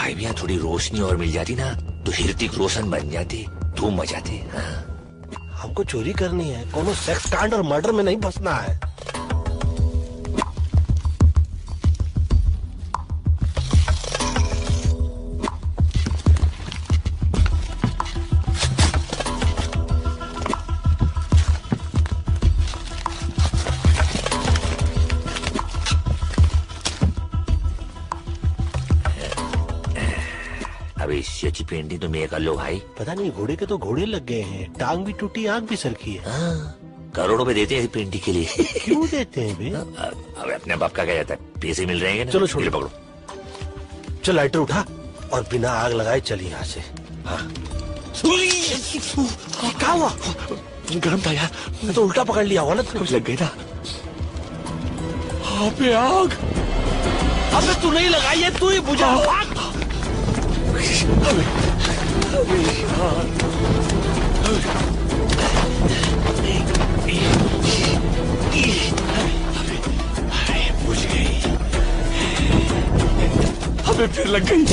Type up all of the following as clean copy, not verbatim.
भाई भैया थोड़ी रोशनी और मिल जाती ना तो ऋतिक रोशन बन जाते, धूम मचाते। हमको चोरी करनी है, कोनो सेक्स कांड और मर्डर में नहीं फंसना है। अबे इससे अच्छी पेंटिंग तो मैं कर लो भाई। पता नहीं घोड़े के तो घोड़े लग गए हैं, टांग भी टूटी, आंख भी सरकी है। करोड़ों रुपए देते हैं पेंटिंग के लिए। क्यों देते हैं बे? अब अपने बाप का क्या जाता है, पैसे मिल रहे हैं ना। चलो छोड़ो, पकड़ो। चल लाइटर उठा और बिना आग लगाए चल यहाँ से। हाँ। क्या हुआ? गरम था यार, मैं तो उल्टा पकड़ लिया, गलत कुछ लग गई ना। अबे आग! अबे तू नहीं लगाई है, तू ही बुझा। बुझ गई। अबे फिर लग गई।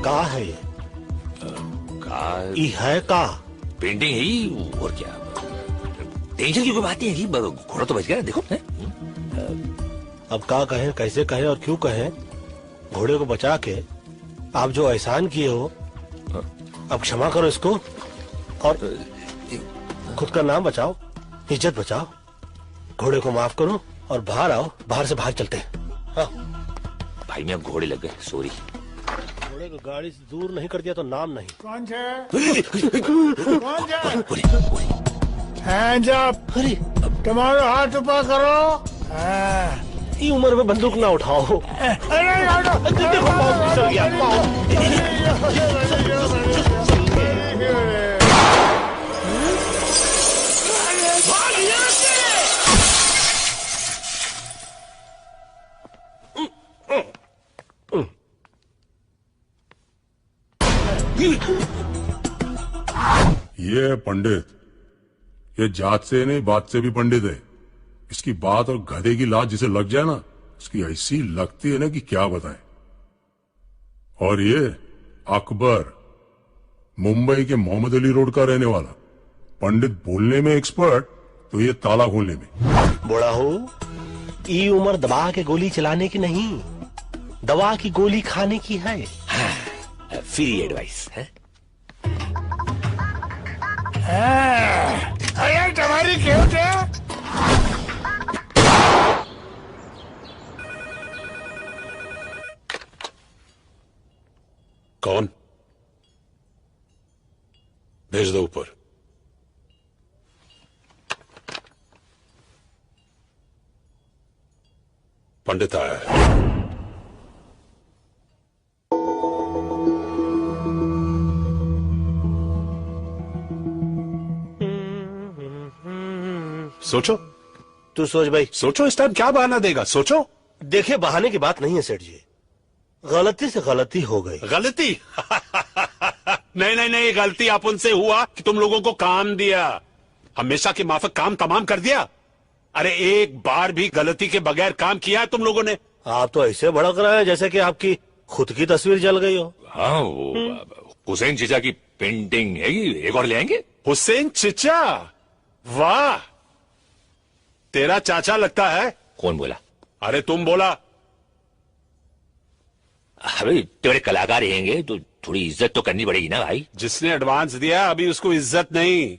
कहाँ है ये? है का पेंटिंग ही और क्या। टेंशन की कोई बात नहीं है, घोड़ा तो बच गया देखो है? अब का कहे, कैसे कहे और क्यों कहे? घोड़े को बचा के आप जो एहसान किए हो, अब क्षमा करो इसको और खुद का नाम बचाओ, इज्जत बचाओ। घोड़े को माफ करो और बाहर आओ, बाहर से बाहर चलते हैं। हाँ। भाई मैं घोड़े लग गए, सॉरी। घोड़े को गाड़ी से दूर नहीं कर दिया तो नाम नहीं। कौन है? जब अरे तुम्हारे हाथ ऊपर करो। ये उम्र में बंदूक ना उठाओ। देखो पाँव फिसल गया, ये है पंडित, ये जात से नहीं बात से भी पंडित है। इसकी बात और गधे की लात जिसे लग जाए ना, उसकी ऐसी लगती है ना कि क्या बताएं। और ये अकबर, मुंबई के मोहम्मद अली रोड का रहने वाला, पंडित बोलने में एक्सपर्ट तो ये ताला खोलने में। बड़ा हो, ये उम्र दबा के गोली चलाने की नहीं, दवा की गोली खाने की है। हाँ, फ्री एडवाइस है। अरे तुम्हारी क्यों थे? कौन? भेज दो ऊपर। पंडित आया है। सोचो, तू सोच भाई। सोचो इस टाइम क्या बहाना देगा, सोचो। देखिए बहाने की बात नहीं है सेठ जी, गलती से गलती हो गई। गलती? नहीं नहीं नहीं, गलती अपन से हुआ कि तुम लोगों को काम दिया, हमेशा के माफक काम तमाम कर दिया। अरे एक बार भी गलती के बगैर काम किया है तुम लोगों ने? आप तो ऐसे भड़क रहे हैं जैसे कि आपकी खुद की तस्वीर जल गई हो। हाँ, वो हुसैन चीचा की पेंटिंग है, एक और ले आएंगे। हुसैन चिचा? वाह, तेरा चाचा लगता है। कौन बोला? अरे तुम बोला। अबे तेरे कलाकार रहेंगे तो थोड़ी इज्जत तो करनी पड़ेगी ना भाई। जिसने एडवांस दिया अभी उसको इज्जत नहीं,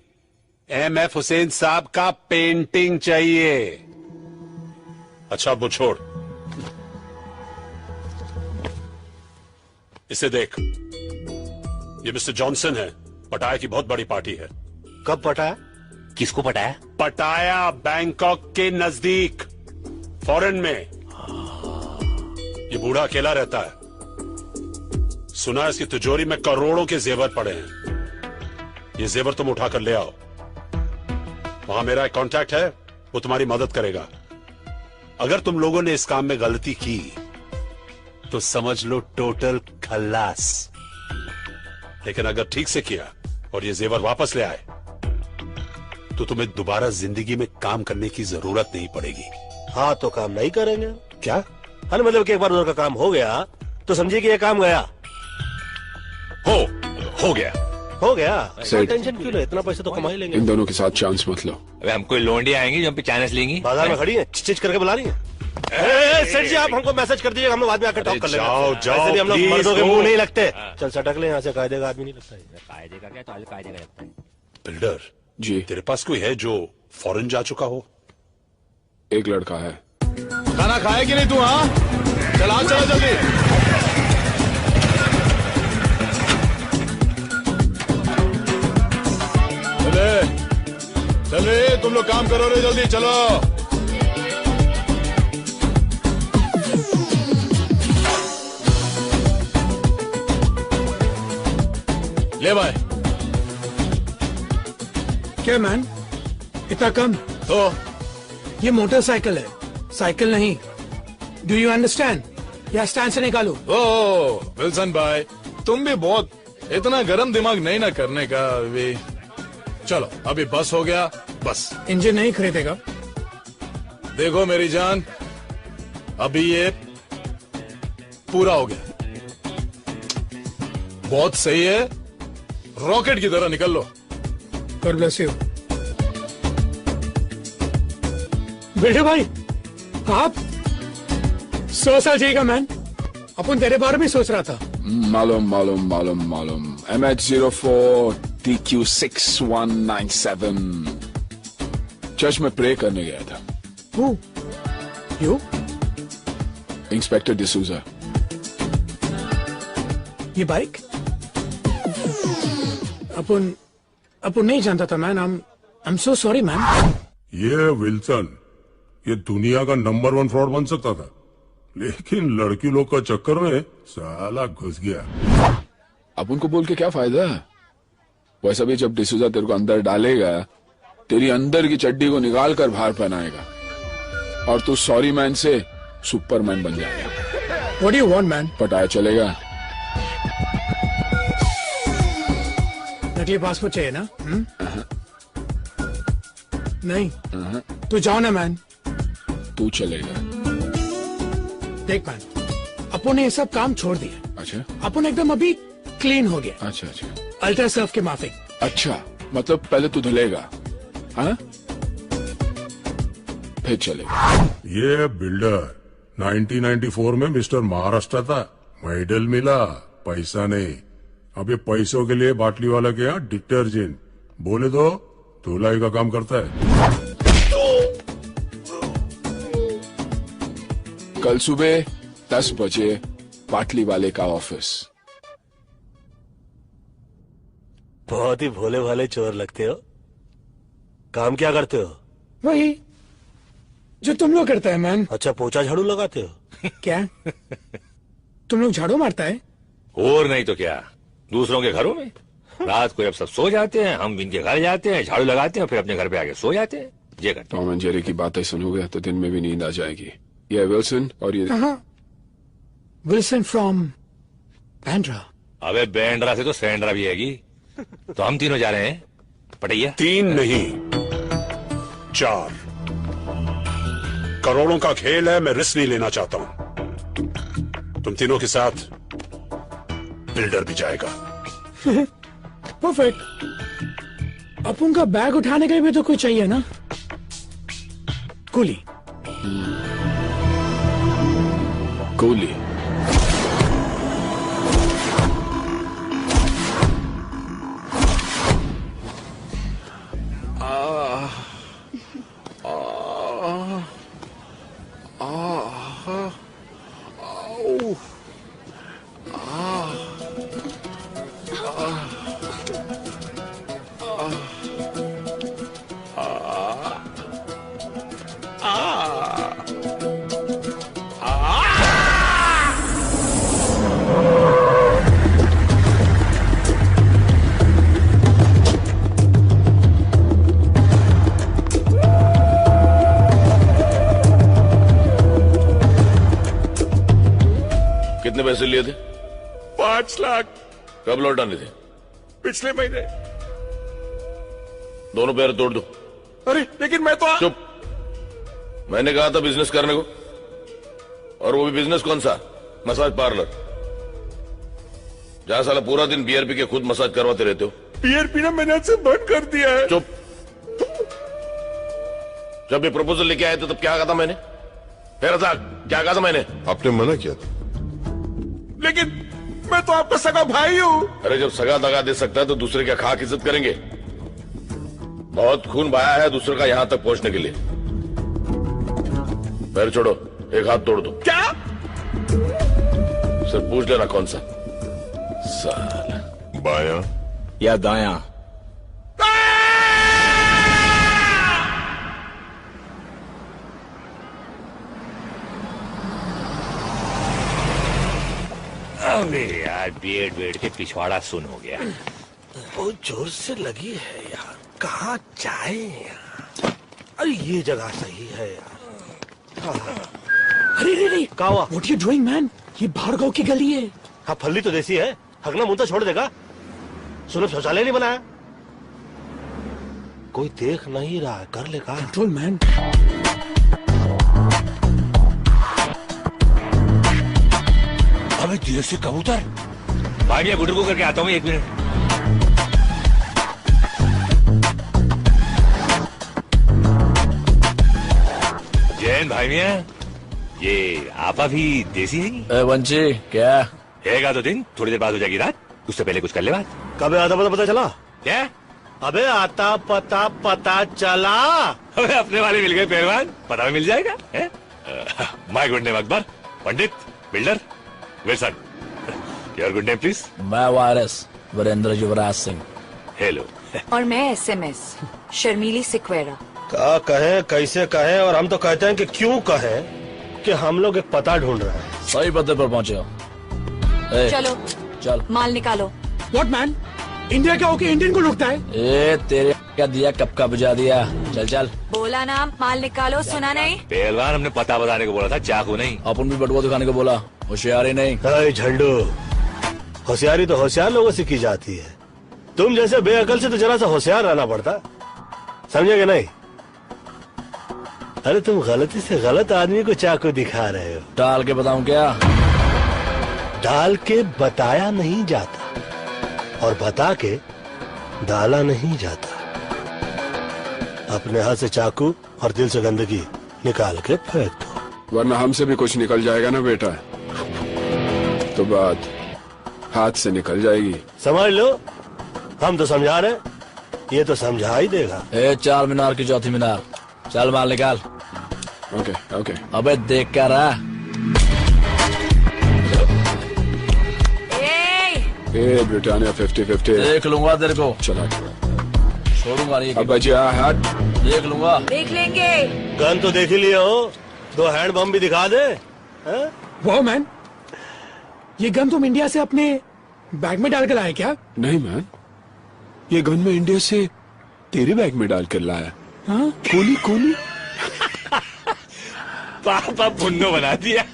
एमएफ हुसैन साहब का पेंटिंग चाहिए। अच्छा वो छोड़, इसे देख, ये मिस्टर जॉनसन है, पटाया की बहुत बड़ी पार्टी है। कब पटाया? किसको पटाया? पटाया बैंकॉक के नजदीक, फॉरेन में। ये बूढ़ा अकेला रहता है, सुना है इसकी तिजोरी में करोड़ों के जेवर पड़े हैं। ये जेवर तुम उठाकर ले आओ। वहां मेरा एक कांटेक्ट है, वो तुम्हारी मदद करेगा। अगर तुम लोगों ने इस काम में गलती की तो समझ लो टोटल खल्लास। लेकिन अगर ठीक से किया और ये जेवर वापस ले आए तो तुम्हें दोबारा जिंदगी में काम करने की जरूरत नहीं पड़ेगी। हाँ तो काम नहीं करेंगे। क्या? अरे मतलब कि एक बार उधर का काम हो गया तो समझिए कि ये काम गया। हो गया। हो गया। सही। टेंशन क्यों ले, इतना पैसा तो कमा ही लेंगे। इन दोनों के साथ चांस मत लो। अबे हम कोई लोंडी आएंगी जो हम पे चांस लेंगी? बाजार में खड़ी है, चिच करके बुला रही है। सेठ जी आप हमको मैसेज कर दीजिएगा, हम लोग बाद में आकर टॉक कर लेंगे। जाओ, जाओ, वैसे भी हम लोग please, मर्दों के हो। मुंह नहीं लगते। चल सटक ले यहाँ से, कायदे का आदमी नहीं लगता है। कायदे का क्या, तो कायदे का लगता है। बिल्डर जी, तेरे पास कोई है जो फॉरेन जा चुका हो? एक लड़का है। खाना खाए कि नहीं तू? हाँ चला चला जल्दी। चले तुम लोग काम करो रे, जल्दी चलो। ले भाई। क्या मैन, इतना कम? तो ये मोटरसाइकिल है, साइकिल नहीं। Do you understand? या स्टैंड से निकालो। ओ विल्सन भाई, तुम भी बहुत इतना गरम दिमाग नहीं ना करने का भी। चलो अभी बस हो गया, बस। इंजन नहीं खरीदेगा? देखो मेरी जान, अभी ये पूरा हो गया, बहुत सही है, रॉकेट की तरह निकल लो। God bless you. बेटे भाई, आप 100 साल जिएगा मैन। अपन तेरे बारे में सोच रहा था। मालूम मालूम मालूम मालूम। MH04 TQ6197 चर्च में प्रे करने गया था। Who? You? इंस्पेक्टर डिसूजा। ये बाइक? अपन नहीं जानता था man. I'm so sorry man. ये विल्सन, ये दुनिया का नंबर 1 फ्रॉड बन सकता था, लेकिन लड़की लोग का चक्कर में साला घुस गया। अब उनको बोल के क्या फायदा? वैसा भी जब डिसूजा तेरे को अंदर डालेगा, तेरी अंदर की चड्डी को निकाल कर बाहर पहनाएगा और तू सॉरी मैन से सुपरमैन बन जाएगा। What do you want man? पटाया चलेगा? नकली पासपोर्ट चाहिए ना? नहीं तो जाओ ना मैन। तू चलेगा। देख मैन, अपन ने ये सब काम छोड़ दिया। अच्छा अपन एकदम अभी क्लीन हो गया। अच्छा अच्छा अल्ट्रा सर्फ के माफिक। अच्छा, मतलब पहले तू धुलेगा, हाँ? फिर चलेगा। ये बिल्डर 1994 में मिस्टर महाराष्ट्र था, मेडल मिला, पैसा नहीं। अब ये पैसों के लिए बाटली वाला के यहाँ डिटर्जेंट बोले तो धुलाई का काम करता है। कल सुबह 10 बजे बाटली वाले का ऑफिस। बहुत ही भोले भाले चोर लगते हो। काम क्या करते हो? वही जो तुम लोग करता है मैन। अच्छा, पोछा झाड़ू लगाते हो? क्या तुम लोग झाड़ू मारता है? और नहीं तो क्या, दूसरों के घरों में। रात को जब सब सो जाते हैं, हम इनके घर जाते हैं, झाड़ू लगाते हैं, फिर अपने घर पे आके सो जाते हैं। ये करते टॉम एंड जेरी की बातें सुनोगे तो दिन में भी नींद आ जाएगी। ये विल्सन और ये विल्सन फ्रॉम बैंड्रा। हैं। अबे बैंड्रा से तो सैंड्रा भी हैगी। तो हम तीनों जा रहे हैं पटैया। 3 नहीं 4 करोड़ों का खेल है, मैं रिस्क नहीं लेना चाहता हूं। तुम तीनों के साथ बिल्डर भी जाएगा। परफेक्ट। अपन का बैग उठाने के लिए भी तो कोई चाहिए ना। कुली। गोली। पैसे लिए थे? 5 लाख कब लौटाने थे? पिछले महीने। दोनों पैर तोड़ दो। अरे लेकिन मैं तो चुप। मैंने कहा था बिजनेस करने को, और वो भी बिजनेस कौन सा? मसाज पार्लर, जहां साला पूरा दिन बियर पी के खुद मसाज करवाते रहते हो। बियर पीना मैंने आज से बंद कर दिया है। चुप। जब ये प्रपोजल लेके आए थे तब क्या कहा था मैंने? क्या कहा था मैंने? आपने मना किया था। लेकिन मैं तो आपका सगा भाई हूँ। अरे जब सगा दगा दे सकता है तो दूसरे क्या खाक इज्जत करेंगे? बहुत खून बहाया है दूसरे का यहां तक पहुंचने के लिए। पैर छोड़ो, एक हाथ तोड़ दो। क्या? सिर्फ पूछ लेना कौन सा। साला बायां या दायां? अबे यार बेड के पिछवाड़ा सुन हो गया। बहुत जोर से लगी है यार, कहाँ जाए यार? अरे ये जगह सही है यार। अरे क्या हुआ? What you doing man? ये भार्गव की गली है। हाँ फल्ली तो देसी है, हगना मुंह तो छोड़ देगा। सुलभ शौचालय नहीं बनाया, कोई देख नहीं रहा है, कर ले का कंट्रोल मैन। अबे धीरे से कबूतर। भाई मैं गुडर को करके आता हूँ 1 मिनट। जैन भाई मियाँ, ये आपा भी देसी है? वंशी क्या हैगा तो दिन, थोड़ी देर बाद हो जाएगी रात, उससे पहले कुछ कर ले बात। कब आता पता चला? क्या? अबे आता पता चला। अबे अपने वाले मिल गए पहलवान, पता भी मिल जाएगा। My good name Akbar, Pandit, builder, Wilson. Your good name please? मैं वारिस वीरेंद्र युवराज सिंह। हेलो। और मैं SMS शर्मीली सिक्वेरा। क्या कहें, कैसे कहें, और हम तो कहते हैं कि क्यों कहें कि हम लोग एक पता ढूंढ रहे हैं। सही पते पर पहुंचे हो। चलो चल माल निकालो। What man? इंडिया क्या होके इंडियन को लुटता है? ए तेरे क्या दिया, कब का बुझा दिया। चल चल बोला ना माल निकालो, सुना नहीं? पहलवान हमने पता बताने को बोला था, चाकू नहीं। अपन भी बटुआ दिखाने को बोला, होशियारी नहीं। अरे झंडू, होशियारी तो होशियार लोगों से की जाती है, तुम जैसे बेअकल से तो जरा सा होशियार रहना पड़ता, समझे कि नहीं? अरे तुम गलती से गलत आदमी को चाकू दिखा रहे हो। डाल के बताऊं क्या? डाल के बताया नहीं जाता, और बता के डाला नहीं जाता। अपने हाथ से चाकू और दिल से गंदगी निकाल के फेंक दो, वरना हमसे भी कुछ निकल जाएगा ना बेटा, तो बात हाथ से निकल जाएगी। समझ लो, हम तो समझा रहे, ये तो समझा ही देगा। 4 मीनार की चौथी मीनार, चल माल निकाल। Okay okay. अबे देख क्या रहा? ब्रिटानिया 50-50 देख लूंगा तेरे को, चला छोड़ूंगा नहीं। अब बचिया हाथ देख लूंगा। देख लेंगे। गन तो देख ही लिया हो, 2 हैंड बम भी दिखा दे। वाह मैन, ये गन तुम इंडिया से अपने बैग में डाल कर लाए क्या? नहीं मैन, ये गन में इंडिया से तेरे बैग में डाल कर लाया। हाँ? कोली कोली। पापा पुन्नो बना दिया।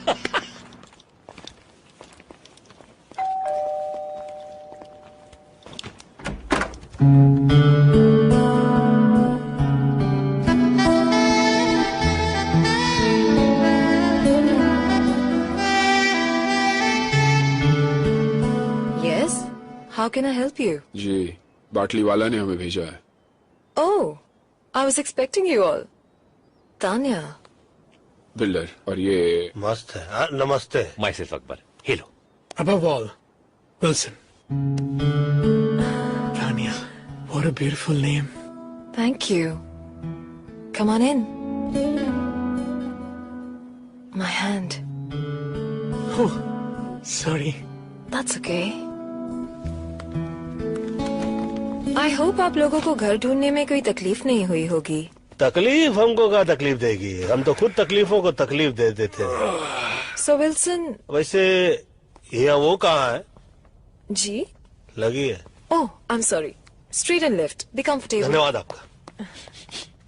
Yes, how can I help you? जी, बाटली वाला ने हमें भेजा है। Oh, I was expecting you all. Tanya. Builder, और ये मस्त है। नमस्ते। My self Akbar. Hello. Above all, Wilson. Tanya, what a beautiful name. Thank you. Come on in. My hand. Oh, sorry. That's okay. I hope आप लोगों को घर ढूंढने में कोई तकलीफ नहीं हुई होगी। तकलीफ हमको क्या तकलीफ देगी, हम तो खुद तकलीफों को तकलीफ दे देते हैं। So Wilson. वैसे ये वो कहाँ है? जी? लगी है। Oh, I'm sorry. Straight and left. Be comfortable. धन्यवाद आपका।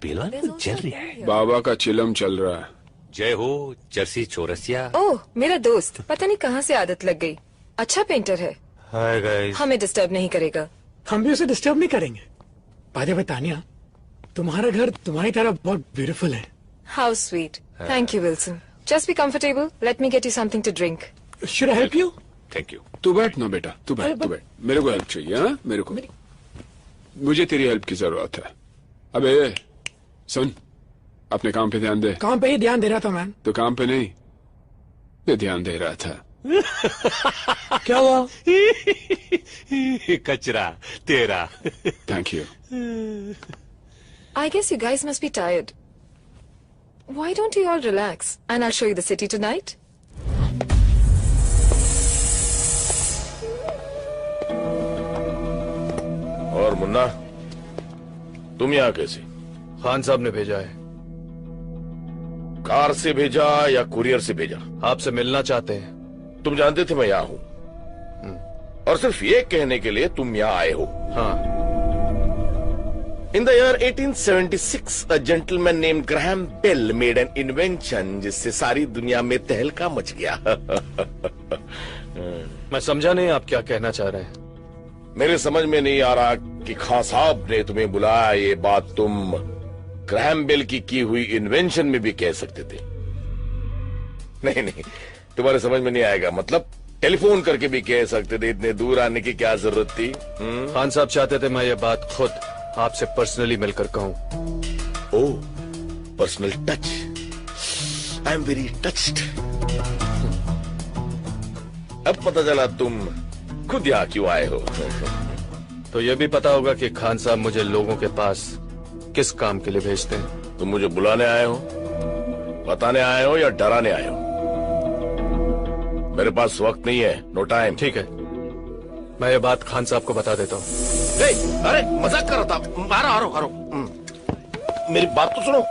पहलवान कुछ चल रहा है। बाबा का चिलम चल रहा है, जय हो जर्सी चौरसिया। ओह मेरा दोस्त, पता नहीं कहाँ से आदत लग गई। अच्छा पेंटर है। Hi guys. हमें डिस्टर्ब नहीं करेगा। हम भी उसे डिस्टर्ब नहीं करेंगे। बाय द वे तानिया, तुम्हारा घर तुम्हारी तरह बहुत ब्यूटीफुल है। How sweet. Thank you Wilson. Just be comfortable. Let me get you something to drink. Should I help you? Thank you. तू बैठ ना बेटा, तू बैठ, तू बैठ। मेरे को हेल्प चाहिए। हाँ, मेरे को, मुझे तेरी हेल्प की जरूरत है। अबे सुन, अपने काम पे ध्यान दे। काम पे ही ध्यान दे रहा था मैन। तो काम पे नहीं, पे ध्यान दे रहा था। क्या हुआ? कचरा तेरा। Thank you. I guess you guys must be tired. Why don't you all relax and I'll show you the city tonight? और मुन्ना, तुम यहाँ कैसे? खान साहब ने भेजा है। कार से भेजा या कुरियर से भेजा? आपसे मिलना चाहते हैं। तुम जानते थे मैं यहाँ हूँ, और सिर्फ ये कहने के लिए तुम यहाँ आए हो। हाँ। In the year 1876, a gentleman named Graham Bell made an invention जिससे सारी दुनिया में तहलका मच गया। मैं समझा नहीं आप क्या कहना चाह रहे हैं। मेरे समझ में नहीं आ रहा कि खान साहब ने तुम्हें बुलाया, ये बात तुम ग्रैहम बेल की हुई इन्वेंशन में भी कह सकते थे। नहीं नहीं, तुम्हारे समझ में नहीं आएगा। मतलब टेलीफोन करके भी कह सकते थे, इतने दूर आने की क्या जरूरत थी? खान साहब चाहते थे मैं ये बात खुद आपसे पर्सनली मिलकर कहूं। Oh, personal touch. I am very touched. अब पता चला तुम खुद यहाँ क्यों आए हो। तो ये भी पता होगा कि खान साहब मुझे लोगों के पास किस काम के लिए भेजते हैं। तुम मुझे बुलाने आए हो, बताने आए हो या डराने आए हो? मेरे पास वक्त नहीं है, नो टाइम। ठीक है, मैं ये बात खान साहब को बता देता हूँ। अरे मजाक कर रहा था। आ रहा। मेरी बात तो सुनो।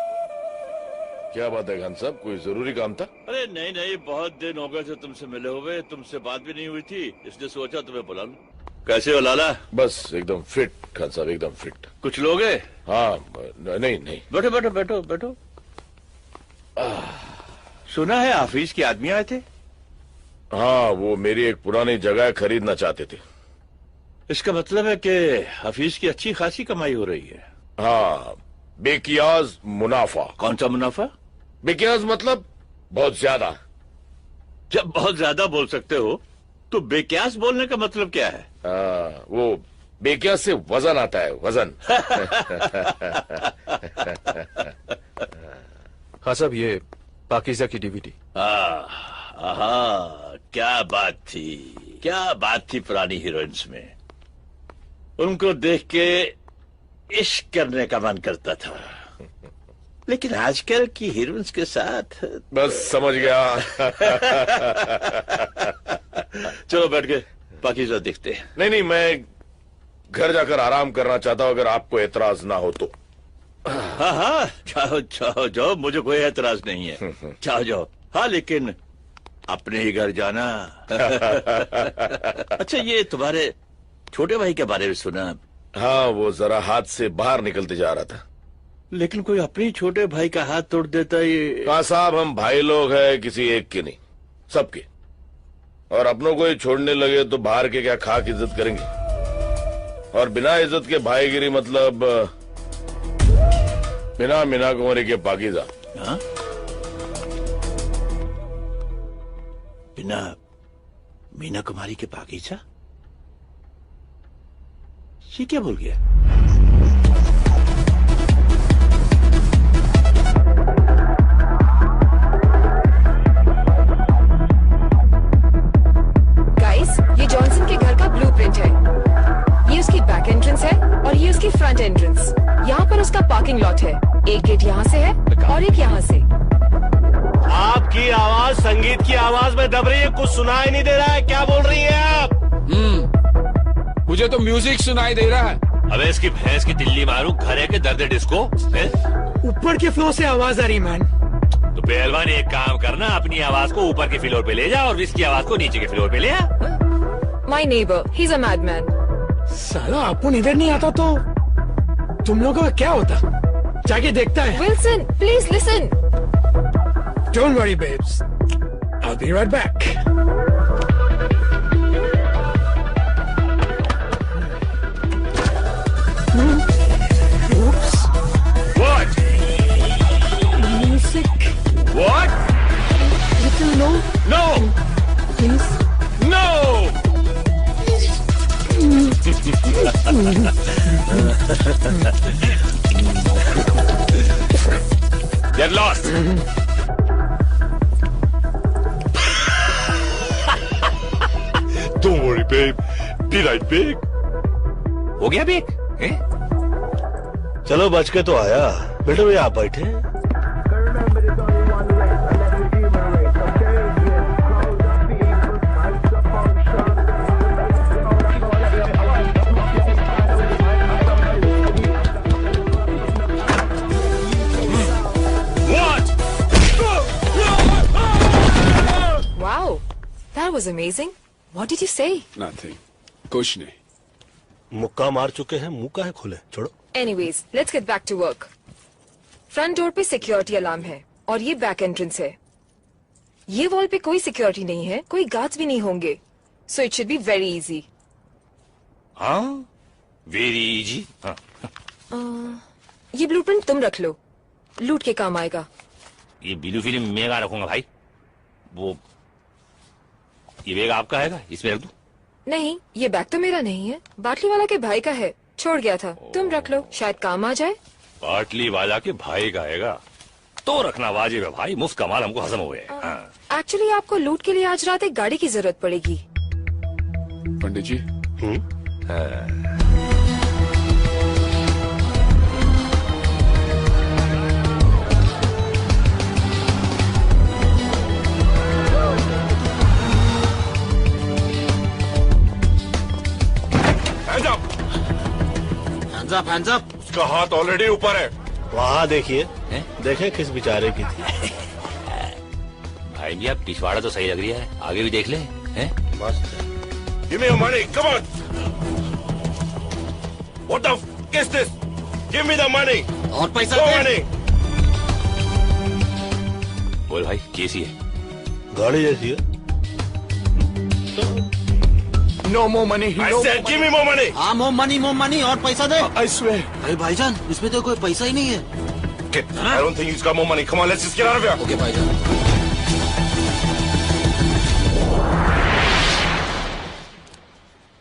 क्या बात है खान साहब, कोई जरूरी काम था? अरे नहीं नहीं, बहुत दिन हो गए थे तुमसे मिले हुए, तुमसे बात भी नहीं हुई थी, इसलिए सोचा तुम्हें बुला लूं। कैसे हो लाला? बस एकदम फिट खान साहब, एकदम फिट। कुछ लोग हैं? हाँ, नहीं नहीं। बैठो बैठो बैठो बैठो। सुना है हाफिज के आदमी आए थे? हाँ, वो मेरी एक पुरानी जगह खरीदना चाहते थे। इसका मतलब है कि हाफिज की अच्छी खासी कमाई हो रही है। हाँ, बेकियाज मुनाफा। कौन सा मुनाफा? बेकियाज मतलब बहुत ज्यादा। जब बहुत ज्यादा बोल सकते हो तो बेकियास बोलने का मतलब क्या है? वो बेकियाज से वजन आता है, वजन। हाँ साहब, ये पाकीज़ा की डीवीडी। क्या बात थी, क्या बात थी पुरानी हीरोइंस में। उनको देख के इश्क करने का मन करता था, लेकिन आजकल की हीरोइंस के साथ। बस समझ गया। चलो बैठ के पाकीज़ा देखते हैं। नहीं नहीं, मैं घर जाकर आराम करना चाहता हूँ, अगर आपको एतराज ना हो तो। हाँ हाँ, जाओ जाओ जाओ, मुझे कोई एतराज नहीं है। जाओ जाओ। हाँ, लेकिन अपने ही घर जाना। अच्छा, ये तुम्हारे छोटे भाई के बारे में सुना? हाँ, वो जरा हाथ से बाहर निकलते जा रहा था। लेकिन कोई अपने ही छोटे भाई का हाथ तोड़ देता ये? कहा साहब, हम भाई लोग हैं, किसी एक के नहीं, सबके। और अपनों को ही छोड़ने लगे तो बाहर के क्या खाक इज्जत करेंगे? और बिना इज्जत के भाईगिरी मतलब बिना मीना कुमारी के पाकीज़ा। हाँ? बिना मीना कुमारी के पाकीज़ा? ये क्या बोल गया? गाइस, ये जॉनसन के घर का ब्लूप्रिंट है। ये उसकी बैक एंट्रेंस है और ये उसकी फ्रंट एंट्रेंस। यहाँ पर उसका पार्किंग लॉट है। एक गेट यहाँ से है और एक यहाँ से। आपकी आवाज संगीत की आवाज में दब रही है, कुछ सुनाई नहीं दे रहा है। क्या बोल रही है आप? मुझे तो म्यूजिक सुनाई दे रहा है। अबे इसकी भैंस की दिल्ली मारू, घर है के दर्द डिस्को। ऊपर के फ्लोर से आवाज आ रही मैन। तो पहलवान एक काम करना, अपनी आवाज को ऊपर के फ्लोर पे ले जा और इसकी आवाज को नीचे के फ्लोर पे ले आ। My neighbor, he's a madman. साला अपन इधर नहीं आता तो तुम लोगों का क्या होता? जाके देखता है। Wilson, please listen. Don't worry, babes. I'll be right back. Oops. What? Music. What? Little low, No! please. No! Get lost! Don't worry, babe. Be right back. हो गया बेक? हैं? चलो बच के तो आया। बेटे भैया आप बैठे। Wow, that was amazing. What did you say? Nothing. कुछ नहीं. मुक्का मार चुके हैं, मुंह का है खोले, छोड़ो। Anyways, let's get back to work. Front door पे सिक्योरिटी अलार्म है और ये बैक एंट्रेंस है. ये वॉल पे कोई सिक्योरिटी नहीं है, कोई गार्ड्स भी नहीं होंगे. So it should be very easy. हाँ? Very easy. हाँ. ये ब्लूप्रिंट तुम रख लो, लूट के काम आएगा. ये ब्लू फिल्म मैं कहाँ रखूंगा भाई? वो ये बैग आपका है, इसमें रख दूं? नहीं, ये बैग तो मेरा नहीं है, बाटली वाला के भाई का है, छोड़ गया था. तुम रख लो, शायद काम आ जाए. बाटली वाला के भाई का हैगा तो रखना वाजिब है भाई. मुफ्त का माल हमको हजम हो गया. हाँ. एक्चुअली आपको लूट के लिए आज रात एक गाड़ी की जरूरत पड़ेगी. पंडित जी. Hands up. उसका हाथ ऑलरेडी ऊपर है. वहाँ देखिए, देखें किस बेचारे की थी. भाई जी आप पिछवाड़ा तो सही लग रही है, आगे भी देख ले. हैं? मस्त है. Give me your money. Come on. What the f is this? Give me the money. और पैसा No दे. money. बोल भाई कैसी है? गाड़ी जैसी है. No more money. I said give me more money. हाँ मोर मनी और पैसा दे. I swear. अरे भाईजान इसमें तो कोई पैसा ही नहीं है. Okay. I don't think he's got more money. Come on, let's just get out of here. Okay भाईजान.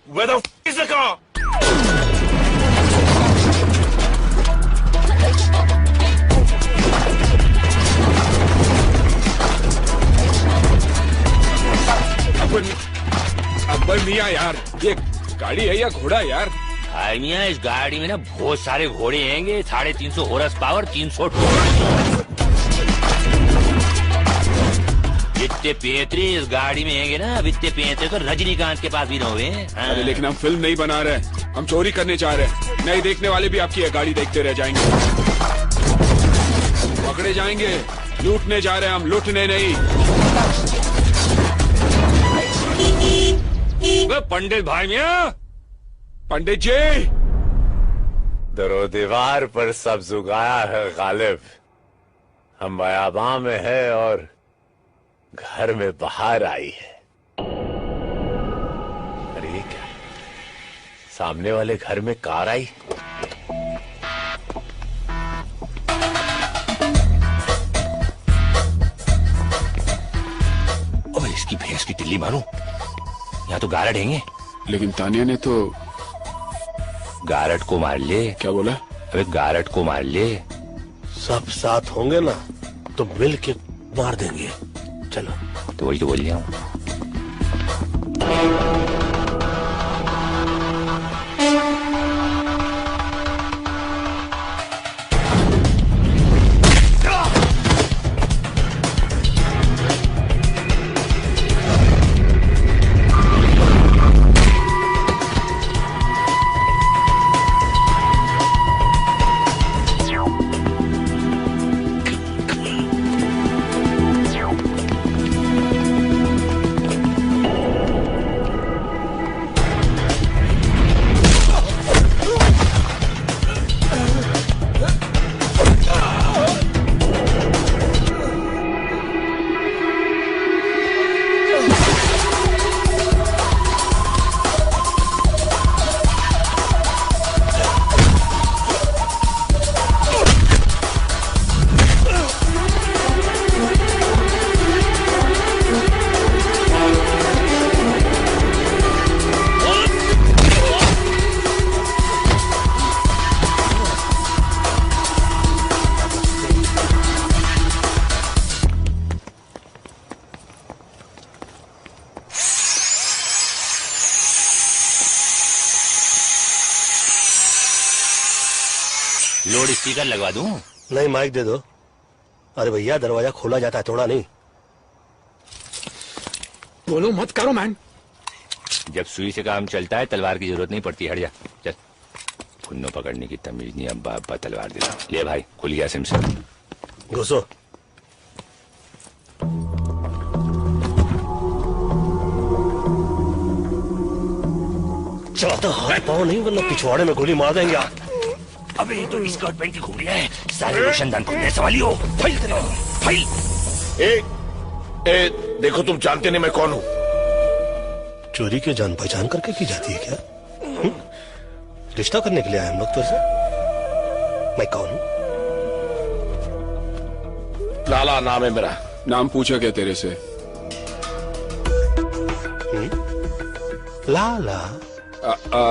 Where the f is the car? Akbar मियाँ यार, ये गाड़ी है या घोड़ा यार? भाई मियाँ इस गाड़ी में ना बहुत सारे घोड़े हैंगे. 350 हॉर्स पावर, 300 जितने पेंतरे इस गाड़ी में हैंगे ना, इतने पेंतरे तो रजनीकांत के पास भी न हुए. अरे लेकिन हम फिल्म नहीं बना रहे, हम चोरी करने जा रहे हैं. नहीं देखने वाले भी आपकी ये गाड़ी देखते रह जाएंगे. पकड़े जाएंगे. लूटने जा रहे हैं हम, लूटने नहीं. पंडित भाई मियाँ. पंडित जी. दरो दीवार पर सब्ज उगाया है गालिब. हम बयाबां में है और घर में बाहर आई है. अरे ये क्या, सामने वाले घर में कार आई. ओए इसकी भैंस की टिल्ली मारूं. यहाँ तो गारड हैंगे. लेकिन तानिया ने तो गारड को मार ले. क्या बोला? अबे गारड को मार ले. सब साथ होंगे ना तो मिल के मार देंगे. चलो. तो वही तो बोल रहा हूँ. लोड स्पीकर लगवा दूं? नहीं, माइक दे दो। अरे भैया, दरवाजा खोला जाता है, तोड़ा नहीं। बोलो मत करो मैन। जब सुई से काम चलता है तलवार की जरूरत नहीं पड़ती। हट जा, चल। फुन्नो पकड़ने की तमीज नहीं, अब्बा अब्बा तलवार दिला। ले भाई, खुल गया सिम से। घुसो। ज्यादा हाथ पाओ नहीं, वरना पिछवाड़े में गोली मार देंगे आप। अबे ये तो स्कर्ट पहन की घूमरिया है, सारे रोशनदान को सवाली हो। फाइल तेरे, फाइल। देखो, तुम जानते नहीं मैं कौन हूँ। चोरी की जान पहचान करके की जाती है क्या? रिश्ता करने के लिए आए हम लोग तो ऐसे। मैं कौन हूँ? लाला नाम है मेरा। नाम पूछा क्या तेरे से? लाला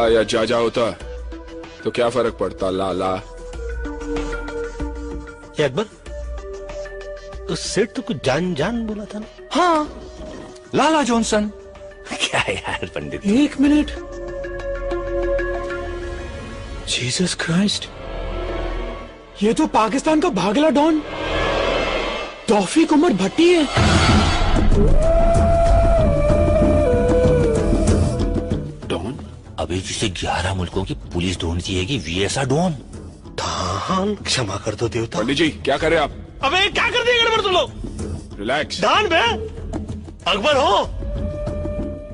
या जाजा होता तो क्या फर्क पड़ता? लाला ये अकबर, तो सेठ तो कुछ जान जान बोला था ना? हाँ, लाला जॉनसन। क्या यार पंडित। एक मिनट। जीसस क्राइस्ट, ये तो पाकिस्तान का भागला डॉन तौफीक उमर भट्टी है। डॉन? अबे जिसे 11 मुल्कों की पुलिस ढूंढती है कि वीएसआ डॉन। दान, क्षमा कर दो देवता। पंडित जी क्या कर रहे हैं आप? अबे क्या कर दिए गड़बड़ तुम लोग? रिलैक्स। दान बे, अकबर हो?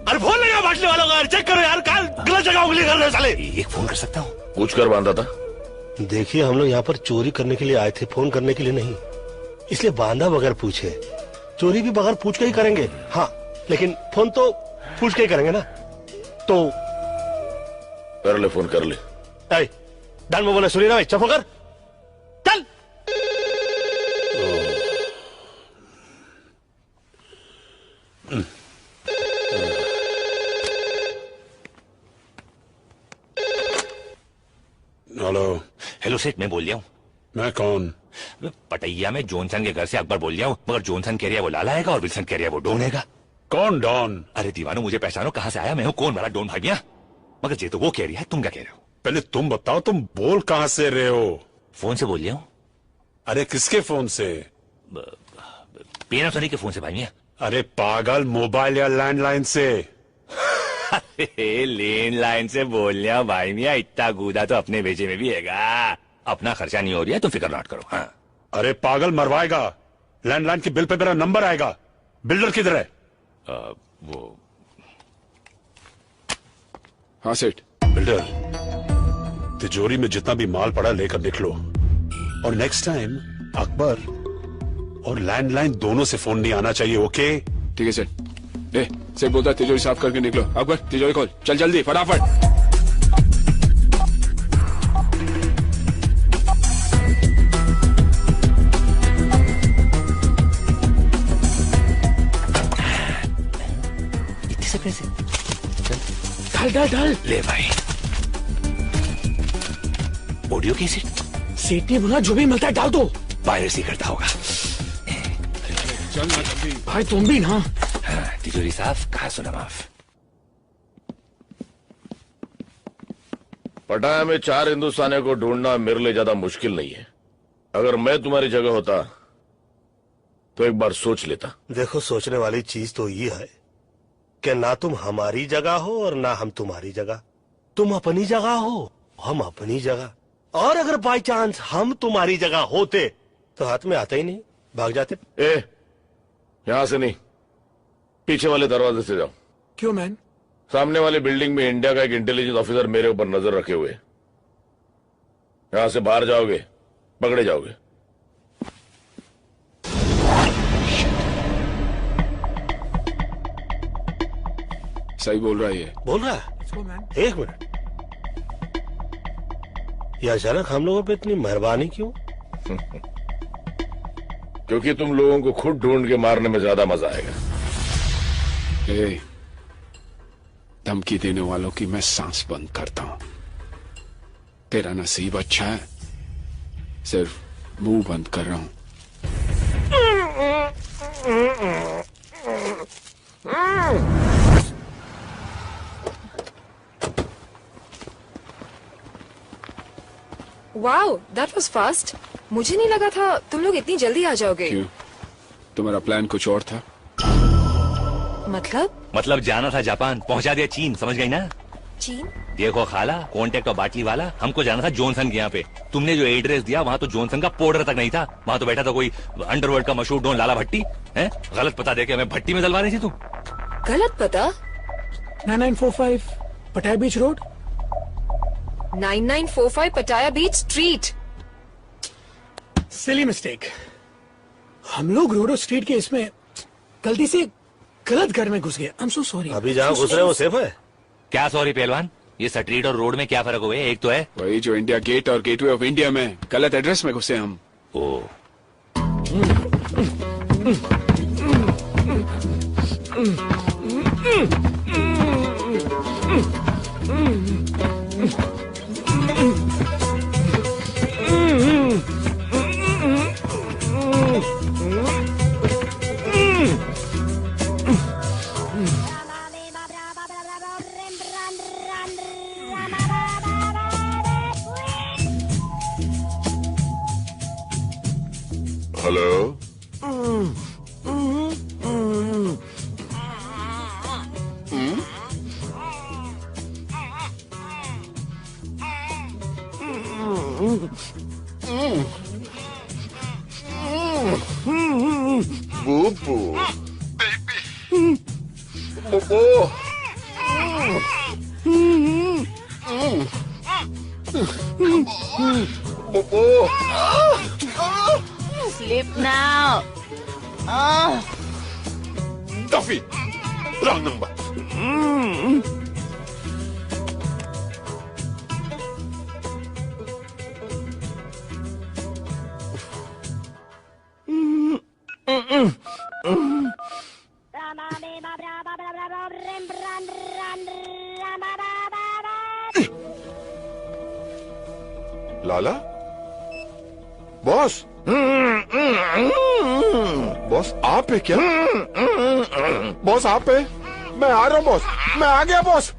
अरे फोन लगा बाटली वालों का, चेक करो यार, काल गलत जगह उंगली कर रहे हो साले। एक फोन कर सकता हूँ? पूछ कर बांधा था। देखिए, हम लोग यहाँ पर चोरी करने के लिए आए थे, फोन करने के लिए नहीं। इसलिए बांधा बगैर पूछे। चोरी भी बगैर पूछ के ही करेंगे, हाँ, लेकिन फोन तो पूछ के ही करेंगे ना। तो कर ले, फोन कर ले। दान में बोले, सुनी ना भाई, चुप कर, चल। हेलो। हेलो सेठ, मैं बोल रहा हूँ। मैं कौन? पटैया में जॉनसन के घर से अकबर बोल रहा हूँ, मगर जॉनसन कह रहा है वो लाला आएगा और विल्सन कह रहा है वो डॉन आएगा। कौन डॉन? अरे दीवानो, मुझे पहचानो, कहाँ से आया? मैं हूँ कौन वाला डॉन भागिया। मगर ये तो वो कह रही है, तुम क्या कह रहे हो? पहले तुम बताओ, तुम बोल कहाँ से रहे हो? फोन से बोल रहा हूँ। अरे किसके फोन से? पीएम सोनी के फोन से भागिया। अरे पागल, मोबाइल या लैंडलाइन से? लैंडलाइन से बोल रहा हूँ भाई मियाँ, इतना गूदा तो अपने भेजे में भी हैगा। अपना खर्चा नहीं हो रहा है, तुम फिक्र मत करो। हाँ। अरे पागल, मरवाएगा। लैंडलाइन के बिल पे मेरा नंबर आएगा। बिल्डर किधर है? वो हाँ सेठ। बिल्डर, तिजोरी में जितना भी माल पड़ा लेकर निकलो, और नेक्स्ट टाइम अकबर और लैंडलाइन दोनों से फोन नहीं आना चाहिए, ओके? ठीक है सेठ। सेठ बोलता है तिजोरी साफ करके निकलो। अकबर तिजोरी खोल, चल जल्दी फटाफट। इतने से पैसे डाल डाल डाल। ले भाई। Audio cassette? सेठ ने बोला जो भी मिलता है डाल दो। पायरेसी करता होगा। चल ना जल्दी। भाई तुम भी ना। हाँ, तिजोरी साफ, कहा सुना माफ। पटाया में 4 हिंदुस्तानियों को ढूंढना मेरे लिए ज्यादा मुश्किल नहीं है। अगर मैं तुम्हारी जगह होता तो एक बार सोच लेता। देखो, सोचने वाली चीज तो ये है कि ना तुम हमारी जगह हो और ना हम तुम्हारी जगह। तुम अपनी जगह हो, हम अपनी जगह। और अगर बाई चांस हम तुम्हारी जगह होते तो हाथ में आते ही नहीं, भाग जाते। यहां से नहीं, पीछे वाले दरवाजे से जाओ। क्यों मैन? सामने वाली बिल्डिंग में इंडिया का एक इंटेलिजेंस ऑफिसर मेरे ऊपर नजर रखे हुए। यहां से बाहर जाओगे, पकड़े जाओगे। सही बोल रहा है ये। बोल रहा है? एक मिनट, ये अचानक हम लोगों पे इतनी मेहरबानी क्यों? क्योंकि तुम लोगों को खुद ढूंढ के मारने में ज्यादा मजा आएगा। धमकी देने वालों की मैं सांस बंद करता हूं। तेरा नसीब अच्छा है, सिर्फ मुंह बंद कर रहा हूं। Wow, that was fast. मुझे नहीं लगा था तुम लोग इतनी जल्दी आ जाओगे। क्यों? तुम्हारा प्लान कुछ और था? मतलब जाना था जापान, पहुंचा दिया चीन, समझ गई ना? चीन? देखो खाला, कॉन्टेक्ट और बाटली वाला, हमको जाना था जॉनसन के यहाँ पे। तुमने जो एड्रेस दिया वहाँ तो जॉनसन का पाउडर तक नहीं था, वहाँ तो बैठा था कोई अंडरवर्ल्ड का मशहूर डॉन लाला भट्टी। है गलत पता देके हमें भट्टी में जलवा रही थी तुम। गलत पता? 9945 पटाया बीच रोड। 9945 पटाया बीच स्ट्रीट। Silly mistake. हम लोग रोडो स्ट्रीट के इसमें गलती से गलत घर में घुस गए। I am so sorry. अभी जहाँ घुस रहे हो सेफ है? क्या सॉरी पहलवान, ये स्ट्रीट और रोड में क्या फर्क हुए? एक तो है वही जो इंडिया गेट और गेटवे ऑफ इंडिया में गलत एड्रेस में घुसे हम। ओ हेलो। बूबू बूबू बूबू Sleep now. Duffy, wrong number. लाला? बॉस? बॉस आप है क्या? बॉस आप है? मैं आ रहा हूँ बॉस, मैं आ गया बॉस।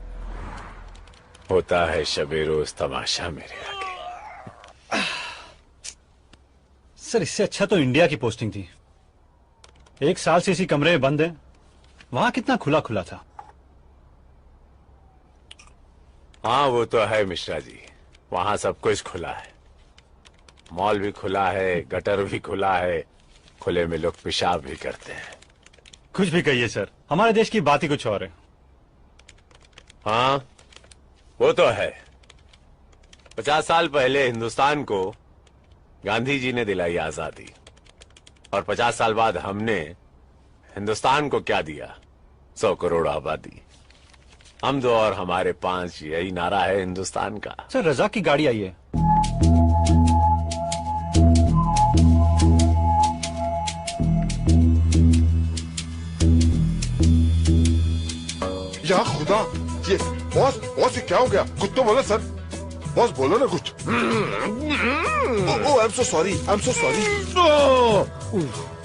होता है शबे रोज तमाशा मेरे आगे। सर इससे अच्छा तो इंडिया की पोस्टिंग थी। 1 साल से इसी कमरे में बंद है, वहां कितना खुला खुला था। हाँ वो तो है मिश्रा जी, वहां सब कुछ खुला है। मॉल भी खुला है, गटर भी खुला है, खुले में लोग पेशाब भी करते हैं। कुछ भी कहिए सर, हमारे देश की बात ही कुछ और है। हाँ वो तो है। 50 साल पहले हिंदुस्तान को गांधी जी ने दिलाई आजादी, और 50 साल बाद हमने हिंदुस्तान को क्या दिया? 100 करोड़ आबादी। हम 2 और हमारे 5, यही नारा है हिंदुस्तान का। सर रजा की गाड़ी आई है। या खुदा, ये बॉस बॉस ये क्या हो गया? कुछ तो बोलो सर। बॉस बोलो ना कुछ। I am so sorry, I am so sorry.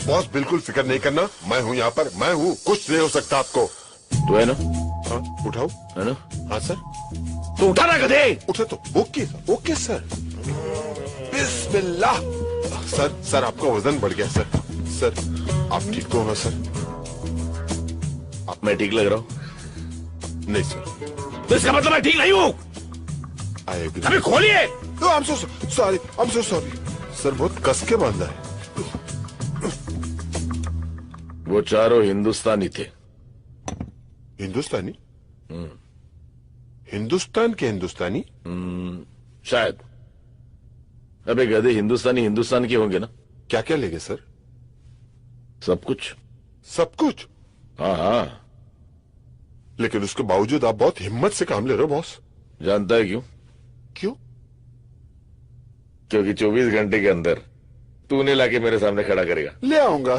Boss बिल्कुल फिक्र नहीं करना, मैं हूँ यहाँ पर, मैं हूँ, कुछ नहीं हो सकता आपको। तू है ना? हाँ उठाओ। है ना? हाँ सर। तो उठा ना गधे। उठे तो ओके ओके सर। बिस्मिल्लाह। सर आपका वजन बढ़ गया सर। सर आप ठीक तो हो ना सर? मैं ठीक लग रहा हूँ? नहीं सर। तो इसका मतलब मैं ठीक नहीं हूँ। अभी खोलिए। I am so sorry, I am so sorry sir, बहुत कस के बांधा है। वो चारों हिंदुस्तानी थे। हिंदुस्तानी? हिंदुस्तान के हिंदुस्तानी? शायद। अबे गधे, हिंदुस्तानी हिंदुस्तान के होंगे ना? क्या क्या लेंगे सर? सब कुछ। सब कुछ? हाँ हाँ। लेकिन उसके बावजूद आप बहुत हिम्मत से काम ले रहे हो बॉस। जानता है क्यों? क्यों? क्योंकि 24 घंटे के अंदर तूने लाके मेरे सामने खड़ा करेगा। ले आऊंगा।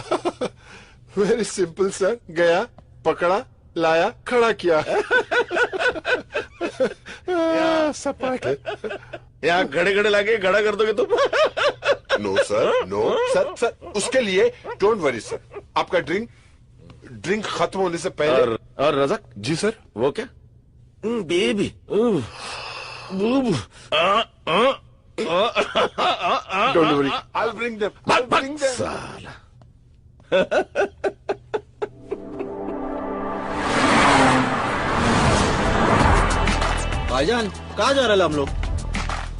Very simple sir. गया, पकड़ा, लाया, खड़ा किया। सपाट। यहाँ खड़े खड़े लाके खड़ा कर दोगे तुम? No sir, no sir. Sir उसके लिए डोंट वरी सर। आपका ड्रिंक खत्म होने से पहले। और रज़ाक जी सर। वो क्या? Baby Don't worry, I'll bring them. I'll bring them. साला। भाईजान कहाँ जा रहे हैं हम लोग?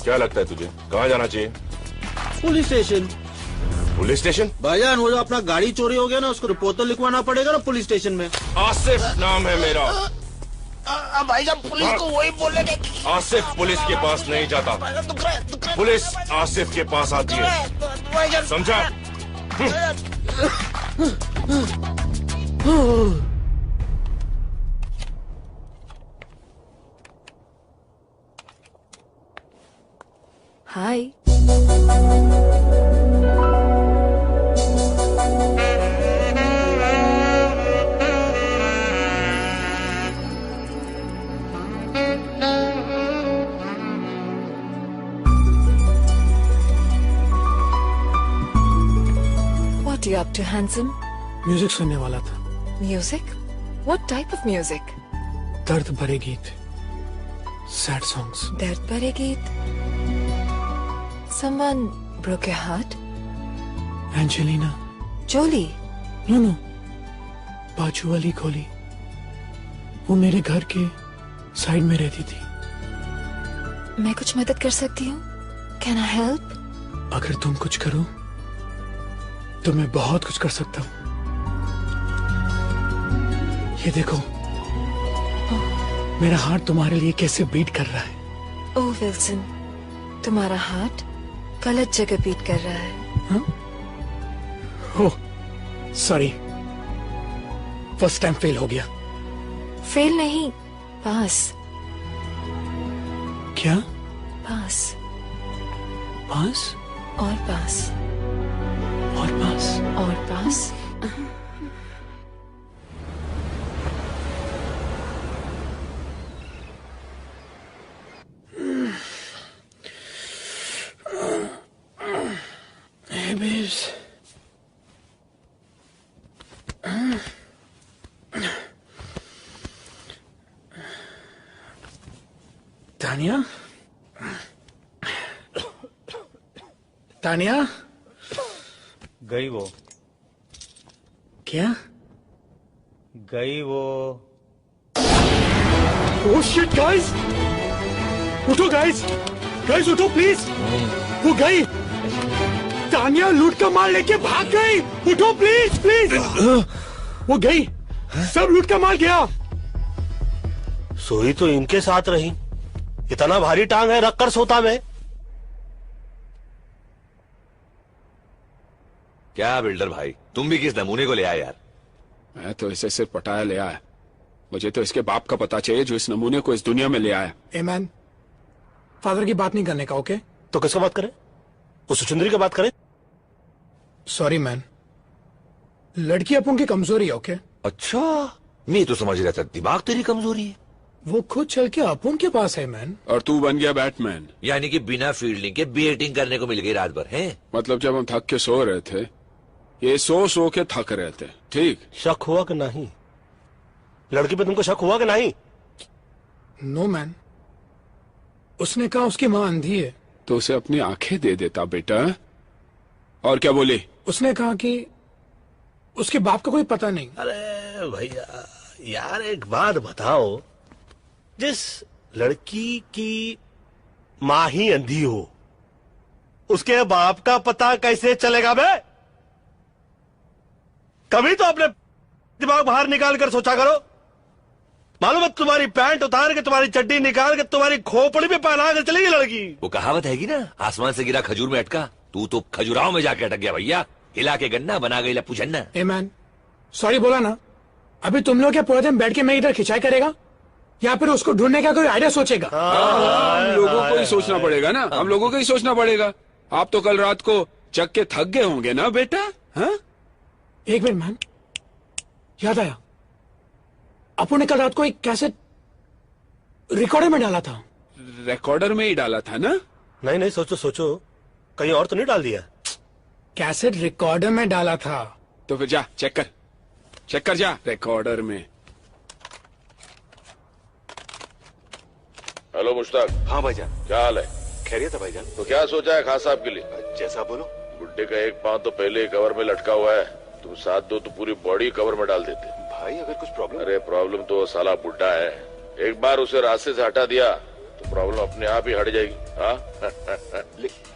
क्या लगता है तुझे कहाँ जाना चाहिए? Police station. Police station? भाईजान वो जो अपना गाड़ी चोरी हो गया ना, उसको रिपोर्ट तो लिखवाना पड़ेगा ना पुलिस स्टेशन में। आसिफ नाम है मेरा। भाईजान पुलिस को वही बोलेंगे। आसिफ पुलिस के पास नहीं जाता, पुलिस आसिफ के पास आती है, समझा? हाय। What are you up to, handsome? Music सुनने वाला था। Music? What type of music? दर्द भरे गीत, सैड सॉन्ग्स। दर्द भरे गीत। Someone broke your heart? Angelina Jolie? No, बाजू वाली खोली, वो मेरे घर के साइड में रहती थी। मैं कुछ मदद कर सकती हूँ? Can I help? अगर तुम कुछ करो तो मैं बहुत कुछ कर सकता हूँ। ये देखो, मेरा हार्ट तुम्हारे लिए कैसे बीट कर रहा है। ओह विल्सन, तुम्हारा हार्ट गलत जगह बीट कर रहा है। Oh sorry, first time fail हो गया। फेल नहीं, पास। क्या? पास। पास और पास और पास और पास। Hey, babes. तानिया, तानिया, गई वो, क्या? गई वो। Oh shit, guys! उठो guys! Guys उठो प्लीज! वो गई! तानिया लूट का माल लेके भाग गई! उठो प्लीज प्लीज! वो गई! सब लूट का माल गया! सोई तो इनके साथ रही, इतना भारी टांग है रख कर सोता मैं। क्या बिल्डर भाई, तुम भी किस नमूने को ले आए यार? मैं तो इसे सिर्फ पटाया ले आया, मुझे तो इसके बाप का पता चाहिए जो इस नमूने को इस दुनिया में ले आया। ए मैन, फादर की बात नहीं करने का, ओके? तो किसका बात करें? उस सुचंद्री की बात करें? सॉरी मैन, लड़की अपुन की कमजोरी है, ओके? अच्छा, मैं तो समझ रहा था दिमाग तेरी कमजोरी है। वो खुद चल के अपुन के पास है मैन। और तू बन गया बैटमैन। यानी कि बिना फील्डिंग के बैटिंग करने को मिल गई रात भर, है? मतलब जब हम थक के सो रहे थे, ये सो के थक रहे थे, ठीक? शक हुआ कि नहीं? लड़की पे तुमको शक हुआ कि नहीं? नो मैन, उसने कहा उसकी माँ अंधी है। तो उसे अपनी आंखें दे देता बेटा। और क्या बोली? उसने कहा कि उसके बाप का कोई पता नहीं। अरे भैया यार, एक बात बताओ, जिस लड़की की माँ ही अंधी हो, उसके बाप का पता कैसे चलेगा बे? कभी तो अपने दिमाग बाहर निकाल कर सोचा करो। मालूम है, तुम्हारी पैंट उतार के, तुम्हारी चड्डी निकाल के, तुम्हारी खोपड़ी पे पहना कर चलेगी लड़की। वो कहावत हैगी ना, आसमान से गिरा खजूर में अटका। तू तो खजुराहो में जाके अटक गया भैया, हिला के गन्ना बना गई लप्पू झन्ना। ए मैन, सॉरी बोला ना। अभी तुम लोग क्या पूरे दिन बैठ के मैं इधर खिंचाई करेगा, या फिर उसको ढूंढने का कोई आइडिया सोचेगा? हम लोगों को ही सोचना पड़ेगा ना, हम लोगों को ही सोचना पड़ेगा। आप तो कल रात को चक के थक गए होंगे ना बेटा? हाँ? एक मिनट मैन, याद आया, अपू ने कल रात को एक कैसेट रिकॉर्डर में डाला था। रिकॉर्डर में ही डाला था ना? नहीं नहीं, सोचो सोचो, कहीं और तो नहीं डाल दिया? कैसेट रिकॉर्डर में डाला था। तो फिर जा चेक कर जा रिकॉर्डर में। हेलो मुश्ताक। हाँ भाईजान। क्या हाल है? खैरियत है भाईजान। तो क्या सोचा है खान साहब के लिए? जैसा बोलो। बुड्ढे का एक पांव तो पहले ही कवर में लटका हुआ है, तुम साथ दो तो पूरी बॉडी कवर में डाल देते। भाई अगर कुछ प्रॉब्लम? अरे प्रॉब्लम तो साला बुड्ढा है, एक बार उसे रास्ते से हटा दिया तो प्रॉब्लम अपने आप ही हट जाएगी। हाँ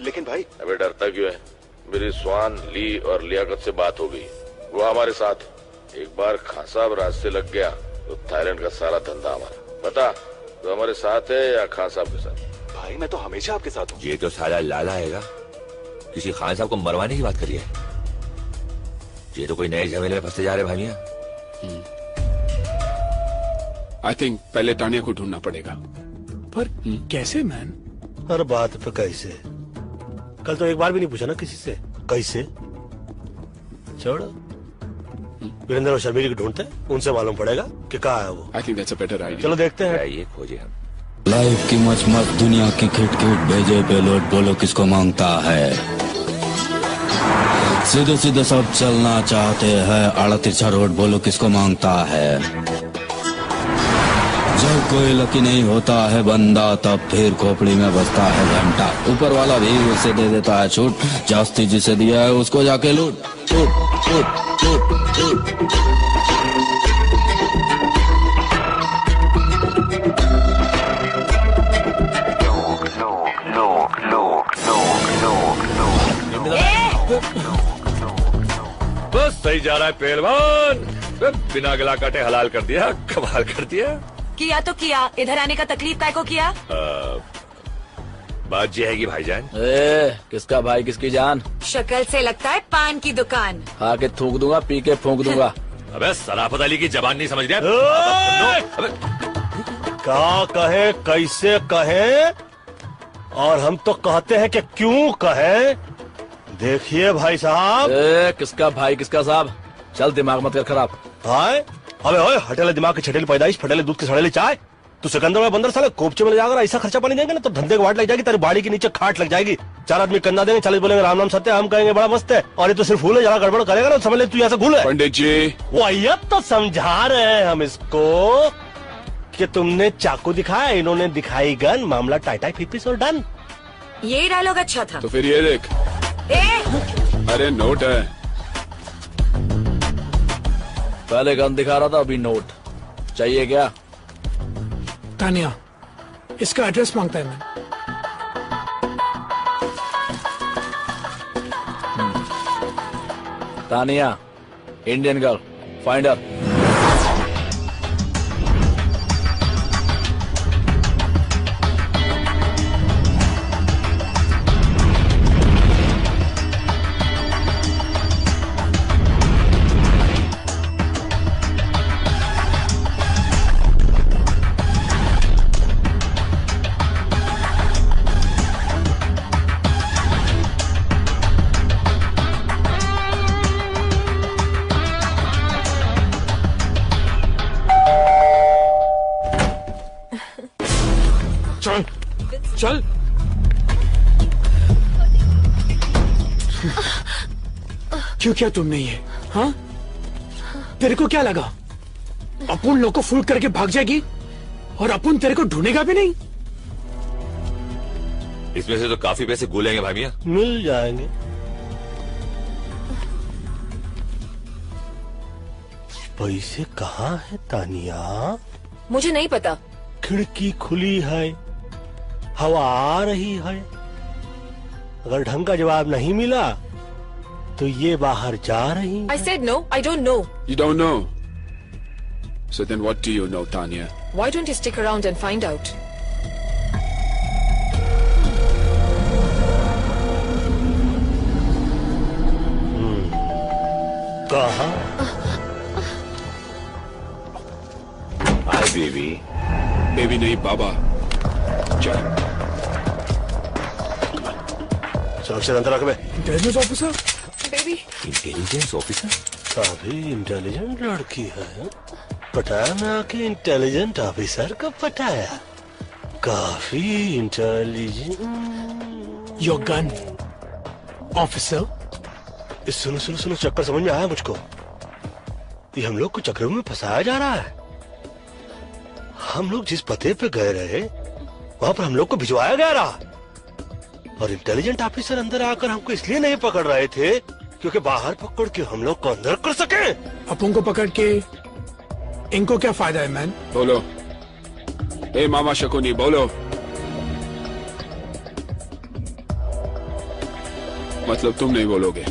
लेकिन भाई। अबे डरता क्यों है? मेरी स्वान, ली और लियाकत से बात हो गई, वो हमारे साथ। एक बार खान साहब रास्ते लग गया तो थाईलैंड का सारा धंधा हमारा। बता तो हमारे साथ है या खान साहब के साथ? भाई मैं तो हमेशा आपके साथ हूँ। ये तो साला लाला आएगा, किसी खान साहब को मरवाने की बात करिए। ये तो कोई नए झमेले में फंसते जा रहे भाइया। आई थिंक पहले तानिया को ढूंढना पड़ेगा। पर कैसे मैन? हर बात पे कैसे? कल तो एक बार भी नहीं पूछा ना किसी से कैसे। छोड़, वीरेंद्र और शर्मिली को ढूंढते हैं, उनसे मालूम पड़ेगा कि कहाँ है वो। I think that's a better idea. चलो देखते हैं। ये खोजे हम। लाइफ की मच मच दुनिया की खिट खिट भेजे पेलोड बोलो किसको मांगता है। सीधे सीधे सब चलना चाहते हैं, आड़ा तिरछा रोड बोलो किसको मांगता है। जब कोई लकी नहीं होता है बंदा, तब फिर खोपड़ी में बजता है घंटा। ऊपर वाला भी उसे दे देता है छूट, जास्ती जिसे दिया है उसको जाके लूट लूट लूट लूट लूट। बस सही जा रहा है पहलवान, बिना गला काटे हलाल कर दिया, कमाल कर दिया। किया तो किया, इधर आने का तकलीफ काय को किया? बात ये है कि भाईजान। किसका भाई किसकी जान? शक्ल से लगता है पान की दुकान। खा के थूक दूंगा, पी के फूंक दूंगा। अबे सराफत अली की जबान नहीं समझ रहा। क्या कहे, कैसे कहे, और हम तो कहते हैं कि क्यों कहे। देखिए भाई साहब। किसका भाई किसका साहब? चल दिमाग मत कर खराब। हाय अबे ओए, हटेले दिमाग की छटेली पैदाइश, फटेले दूध के सड़ेले चाय। तू सिकंदर में बंदर साले कोपचे में ले जाकर ऐसा खर्चा पानी देंगे ना तो धंधे की वाट लग जाएगी, तेरी बाड़ी के नीचे खाट लग जाएगी। 4 आदमी कंधा देंगे, 40 बोलेंगे राम नाम सत्य, हम कहेंगे बड़ा मस्त है, और ये तो सिर्फ फूल है, जरा गड़बड़ करेगा ना समझ ले तू यहाँ से घूल है। पंडित जी वो तो समझा रहे हैं हम इसको कि तुमने चाकू दिखाया, इन्होंने दिखाई गन, मामला टाइटाई फिपिस और डन। ये डायलॉग अच्छा था। तो फिर ये देख। अरे नोट है। पहले गन दिखा रहा था, अभी नोट चाहिए क्या? तानिया, इसका एड्रेस मांगता है मैं। Tania, Indian girl, finder. चल क्यों किया तुमने ये? हाँ, तेरे को क्या लगा अपन लोग को फूल करके भाग जाएगी और अपन तेरे को ढूंढेगा भी नहीं? इसमें से तो काफी पैसे गुलेंगे भाई मियां। मिल जाएंगे। पैसे कहाँ है तानिया? मुझे नहीं पता। खिड़की खुली है, हवा आ रही है, अगर ढंग का जवाब नहीं मिला तो ये बाहर जा रही। I said no, I don't know. You don't know. So then what do you know, Tanya? Why don't you stick around and find out? कहाँ? Hi baby. बेबी नहीं बाबा। चल। सुरक्षित अंदर रख बे। Intelligence officer. Baby. Intelligence officer? काफी intelligent लड़की है। पटाया में आके इंटेलिजेंट ऑफिसर को पटाया। काफी इंटेलिजेंट। Your gun officer. सुनो सुनो सुनो, चक्कर समझ में आया मुझको। ये हम लोग को चक्रों में फंसाया जा रहा है। हम लोग जिस पते पे गए रहे वहां पर हम लोग को भिजवाया गया रहा। और इंटेलिजेंट ऑफिसर अंदर आकर हमको इसलिए नहीं पकड़ रहे थे क्योंकि बाहर पकड़ के हम लोग को अंदर कर सके। अपन को पकड़ के इनको क्या फायदा है मैन? बोलो। ए मामा शकुनी बोलो। मतलब तुम नहीं बोलोगे?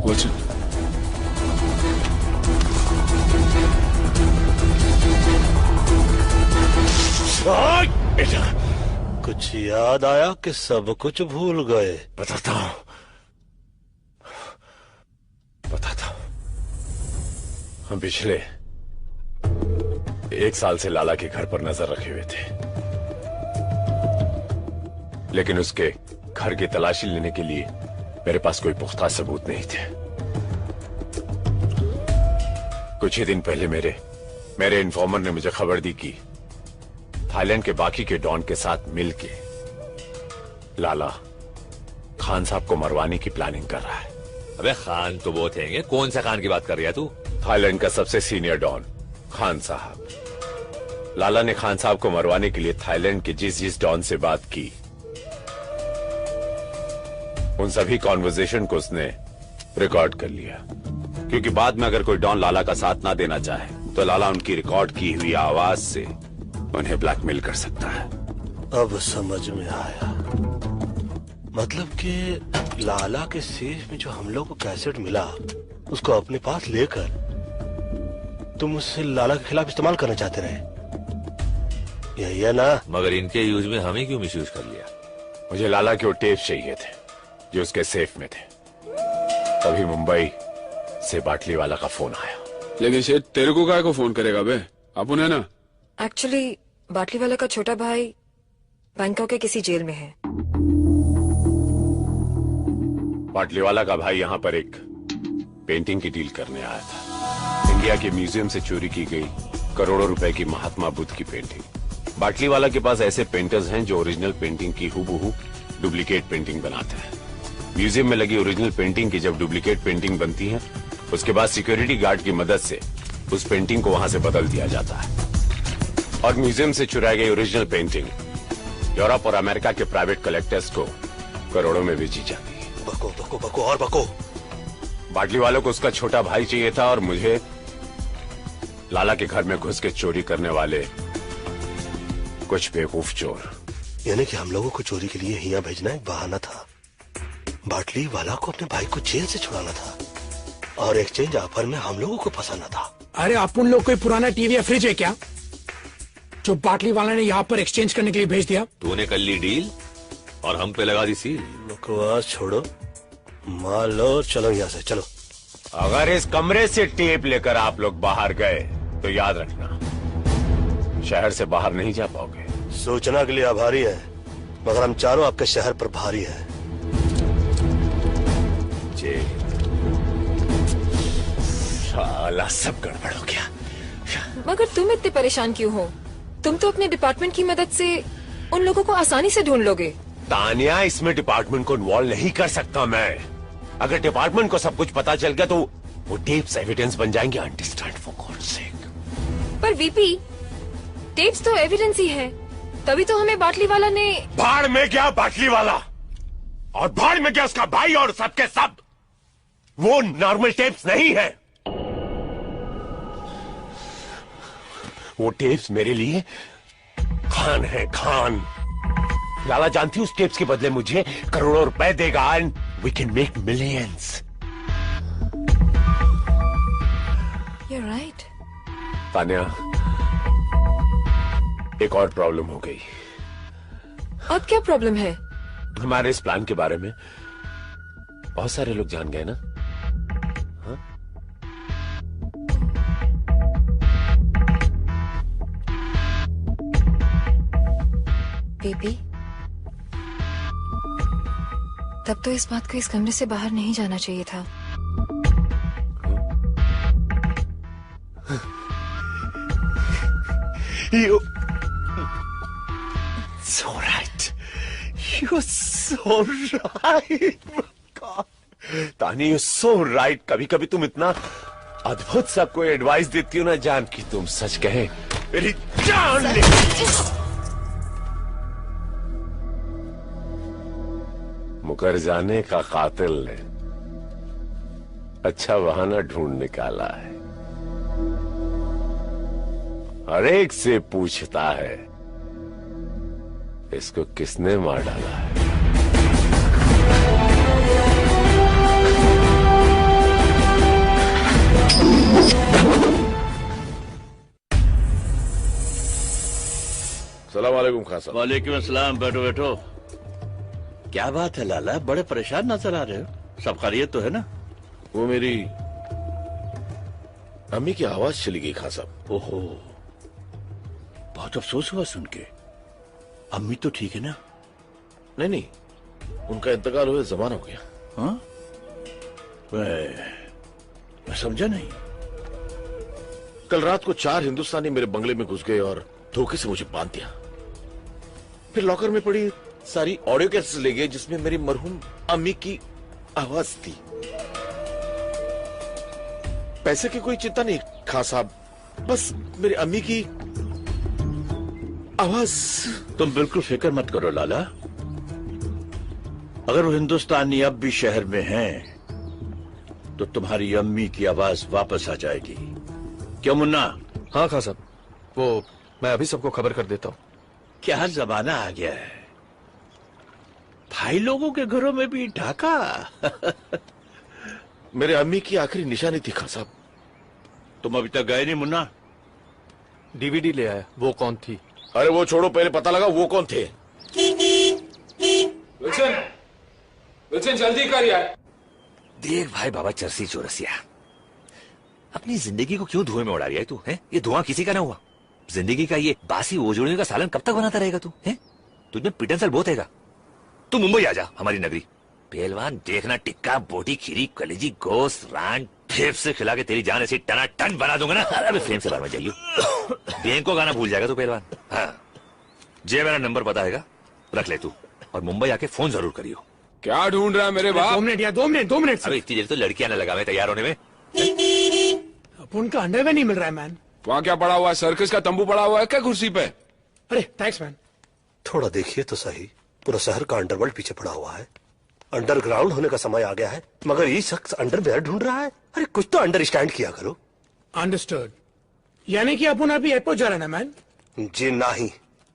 वचन। बेटा कुछ याद आया कि सब कुछ भूल गए? बताता हूँ। हम पिछले 1 साल से लाला के घर पर नजर रखे हुए थे, लेकिन उसके घर की तलाशी लेने के लिए मेरे पास कोई पुख्ता सबूत नहीं थे। कुछ ही दिन पहले मेरे इन्फॉर्मर ने मुझे खबर दी कि थाईलैंड के बाकी के डॉन के साथ मिलके लाला खान साहब को मरवाने की प्लानिंग कर रहा है। अबे खान तो बहुत हैं, कौन सा खान की बात कर रही है तू? थाईलैंड का सबसे सीनियर डॉन खान साहब। लाला ने खान साहब को मरवाने के लिए थाईलैंड के जिस डॉन से बात की, उन सभी कॉन्वर्सेशन को उसने रिकॉर्ड कर लिया, क्योंकि बाद में अगर कोई डॉन लाला का साथ ना देना चाहे तो लाला उनकी रिकॉर्ड की हुई आवाज से उन्हें ब्लैकमेल कर सकता है। अब समझ में आया। मतलब कि लाला के सेफ में जो हम लोग को कैसेट मिला उसको अपने पास लेकर तुम उससे लाला के खिलाफ इस्तेमाल करना चाहते रहे, यही है ना? मगर इनके यूज में हमें क्यों मिसयूज कर लिया? मुझे लाला के वो टेप चाहिए थे जो उसके सेफ में थे। तभी मुंबई से बाटली वाला का फोन आया। लेकिन शेठ तेरे को काय को फोन करेगा बे? आप उन्हें ना। एक्चुअली बाटली वाला का छोटा भाई बैंकॉक के किसी जेल में है। बाटली वाला का भाई यहाँ पर एक पेंटिंग की डील करने आया था। इंडिया के म्यूजियम से चोरी की गई करोड़ों रुपए की महात्मा बुद्ध की पेंटिंग। बाटली वाला के पास ऐसे पेंटर्स हैं जो ओरिजिनल पेंटिंग की हूबहू डुप्लीकेट पेंटिंग बनाते हैं। म्यूजियम में लगी ओरिजिनल पेंटिंग की जब डुप्लीकेट पेंटिंग बनती है, उसके बाद सिक्योरिटी गार्ड की मदद से उस पेंटिंग को वहां से बदल दिया जाता है और म्यूजियम से चुराई गई ओरिजिनल पेंटिंग यूरोप और अमेरिका के प्राइवेट कलेक्टर्स को करोड़ों में बेची जाती है। बको बको बको और बको। बाटली वालों को उसका छोटा भाई चाहिए था और मुझे लाला के घर में घुस के चोरी करने वाले कुछ बेवकूफ चोर। यानी कि हम लोगों को चोरी के लिए यहाँ भेजना एक बहाना था। बाटली वाला को अपने भाई को जेल से छुड़ाना था और एक्सचेंज ऑफर में हम लोगों को फंसाना था। अरे अपन लोग कोई पुराना टीवी या फ्रिज है क्या जो बाटली वाला ने यहाँ पर एक्सचेंज करने के लिए भेज दिया? तूने कर ली डील और हम पे लगा दी सील। बकवास छोड़ो, मान लो, चलो यहाँ से चलो। अगर इस कमरे से टेप लेकर आप लोग बाहर गए तो याद रखना शहर से बाहर नहीं जा पाओगे। सूचना के लिए आभारी है, मगर हम चारों आपके शहर पर भारी है। जी साला सब गड़बड़ हो गया। मगर तुम इतने परेशान क्यों हो? तुम तो अपने डिपार्टमेंट की मदद से उन लोगों को आसानी से ढूंढ लोगे। तानिया, इसमें डिपार्टमेंट को इन्वॉल्व नहीं कर सकता मैं। अगर डिपार्टमेंट को सब कुछ पता चल गया तो वो टेप्स एविडेंस बन जाएंगे। अंडरस्टैंड फॉर गॉड्स सेक। पर वीपी, टेप्स तो एविडेंस ही है, तभी तो हमें बाटली वाला ने। भाड़ में गया बाटली वाला और भाड़ में गया उसका भाई और सबके सब। वो नॉर्मल टेप्स नहीं है। वो टेप्स मेरे लिए खान है, खान। लाला जानती उस टेप्स के बदले मुझे करोड़ों रुपए देगा and we can make millions. You're right. Tania, एक और प्रॉब्लम हो गई। अब क्या प्रॉब्लम है? हमारे इस प्लान के बारे में बहुत सारे लोग जान गए ना। हाँ? बेबी, तब तो इस बात को इस कमरे से बाहर नहीं जाना चाहिए था। You so right. You're so right. God. तानी, you're so right. कभी कभी तुम इतना अद्भुत सबको एडवाइस देती हो ना जान की तुम सच कहे मेरी जान ले। मुकर जाने का कातिल ने अच्छा बहाना ढूंढ निकाला है। हर एक से पूछता है इसको किसने मार डाला है। सलाम वालेकुम खान साहब। वालेकुम अस्सलाम। बैठो बैठो। क्या बात है लाला, बड़े परेशान नजर आ रहे हो? सब खैरियत तो है ना? वो मेरी अम्मी की आवाज चली गई खान साहब। ओहो, बहुत अफसोस हुआ सुन के। अम्मी तो ठीक है ना? नहीं नहीं, उनका इंतकाल हुए जमाना हो गया। हाँ? मैं समझा नहीं। कल रात को 4 हिंदुस्तानी मेरे बंगले में घुस गए और धोखे से मुझे बांध दिया। फिर लॉकर में पड़ी सारी ऑडियो कैसेट्स ले गए जिसमें मेरी मरहूम अम्मी की आवाज थी। पैसे की कोई चिंता नहीं खान साहब, बस मेरी अम्मी की आवाज। तुम बिल्कुल फिक्र मत करो लाला। अगर वो हिंदुस्तानी अब भी शहर में हैं, तो तुम्हारी अम्मी की आवाज वापस आ जाएगी। क्यों मुन्ना? हाँ खान साहब, वो मैं अभी सबको खबर कर देता हूँ। क्या जमाना आ गया है, भाई लोगों के घरों में भी ढाका। मेरे अम्मी की आखिरी निशानी थी खान साहब। तुम अभी तक गए नहीं मुन्ना? डीवीडी ले आया। वो कौन थी? अरे वो छोड़ो, पहले पता लगा वो कौन थे। विल्सन, विल्सन जल्दी कर यार। देख भाई बाबा चरसी चौरसिया, अपनी जिंदगी को क्यों धुएं में उड़ा रही है तू? है ये धुआं किसी का ना हुआ। जिंदगी का ये बासी ओजोड़ियों का सालन कब तक बनाता रहेगा तू? है तुझमें पिटनसल बहुत हैगा। तू मुंबई आ जा, हमारी नगरी। पहलवान देखना, टिक्का बोटी खीरी कलेजी गोश्त रान फेफ से खिला के तेरी जान ऐसी टना टन बना दूंगा ना। अरे फ्रेम से बाहर में जाइयो। बैंक को गाना भूल जाएगा तू पहलवान। हाँ, जे मेरा नंबर पता हैगा, रख ले तू, और मुंबई आके फोन जरूर करियो। क्या ढूंढ रहा है मेरे बाप? 2 मिनट या 2 मिनट 2 मिनट। अबे इतनी देर तो लड़कियां ना लगा मैं तैयार होने में। अब उनका अंडरवेयर नहीं मिल रहा है मैन। वहाँ क्या पड़ा हुआ है? सर्कस का तंबू पड़ा हुआ है क्या कुर्सी पे? अरे थैंक्स मैन। थोड़ा देखिए तो सही, पूरा शहर का अंडरवर्ल्ड पीछे पड़ा हुआ है। अंडरग्राउंड होने का समय आ गया है, मगर ये शख्स अंडरवेयर ढूंढ रहा है। अरे कुछ तो अंडरस्टैंड किया करो। अंडरस्टूड। यानी कि अपन अभी एयरपोर्ट जा रहे हैं ना मैन? जी नहीं,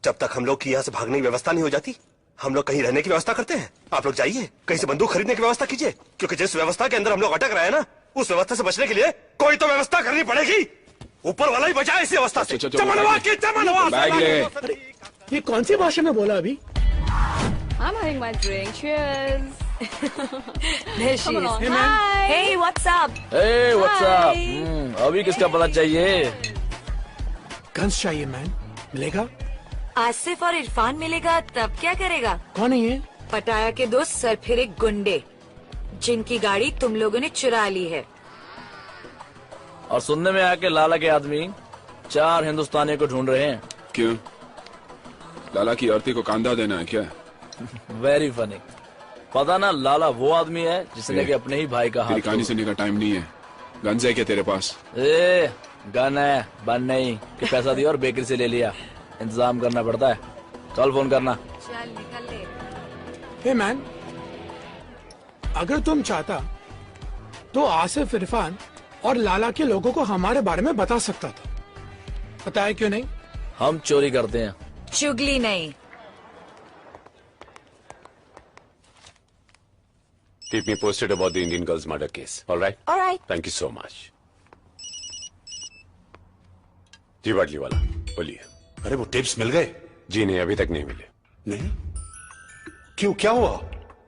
जब तक हम लोग की यहाँ से भागने की व्यवस्था नहीं हो जाती, हम लोग कहीं रहने की व्यवस्था करते हैं। आप लोग जाइए, कहीं से बंदूक खरीदने की व्यवस्था कीजिए, क्योंकि जिस व्यवस्था के अंदर हम लोग अटक रहे हैं ना, उस व्यवस्था से बचने के लिए कोई तो व्यवस्था करनी पड़ेगी। ऊपर वाला ही बचाए इस व्यवस्था से। बैग ले। ये कौन सी भाषा में बोला अभी? I'm having my drink. Cheers. There she Come is. along. Hey, man. Hi. Hey, what's up? Hey, what's up? Hi. अभी किसका पता चाहिए? गन्स चाहिए मैन। मिलेगा? आसिफ और इरफान मिलेगा तब क्या करेगा? कौन है ये? पटाया के दोस्त सरफिरे गुंडे, जिनकी गाड़ी तुम लोगों ने चुरा ली है। और सुनने में आया कि लाला के आदमी 4 हिंदुस्तानियों को ढूंढ रहे हैं। क्यों? लाला की औरती को कांधा देना है क्या? Very funny. पता ना लाला वो आदमी है जिसने कि अपने ही भाई का तेरी कहानी सुनने का टाइम नहीं है। गन्स है क्या तेरे पास? ए, गन है, बन नहीं कि पैसा दिया और बेकरी से ले लिया। इंतजाम करना पड़ता है। कल फोन करना। चल निकल ले। हे मैन, अगर तुम चाहता तो आसिफ, इरफान और लाला के लोगों को हमारे बारे में बता सकता था। पता है क्यों नहीं? हम चोरी करते हैं, चुगली नहीं। Keep me posted about the Indian girl's murder case. All right? All right. Thank you so much. जी बाटली वाला बोलिए। अरे वो टिप्स मिल गए? जी नहीं, अभी तक नहीं मिले। नहीं? क्यों, क्या हुआ?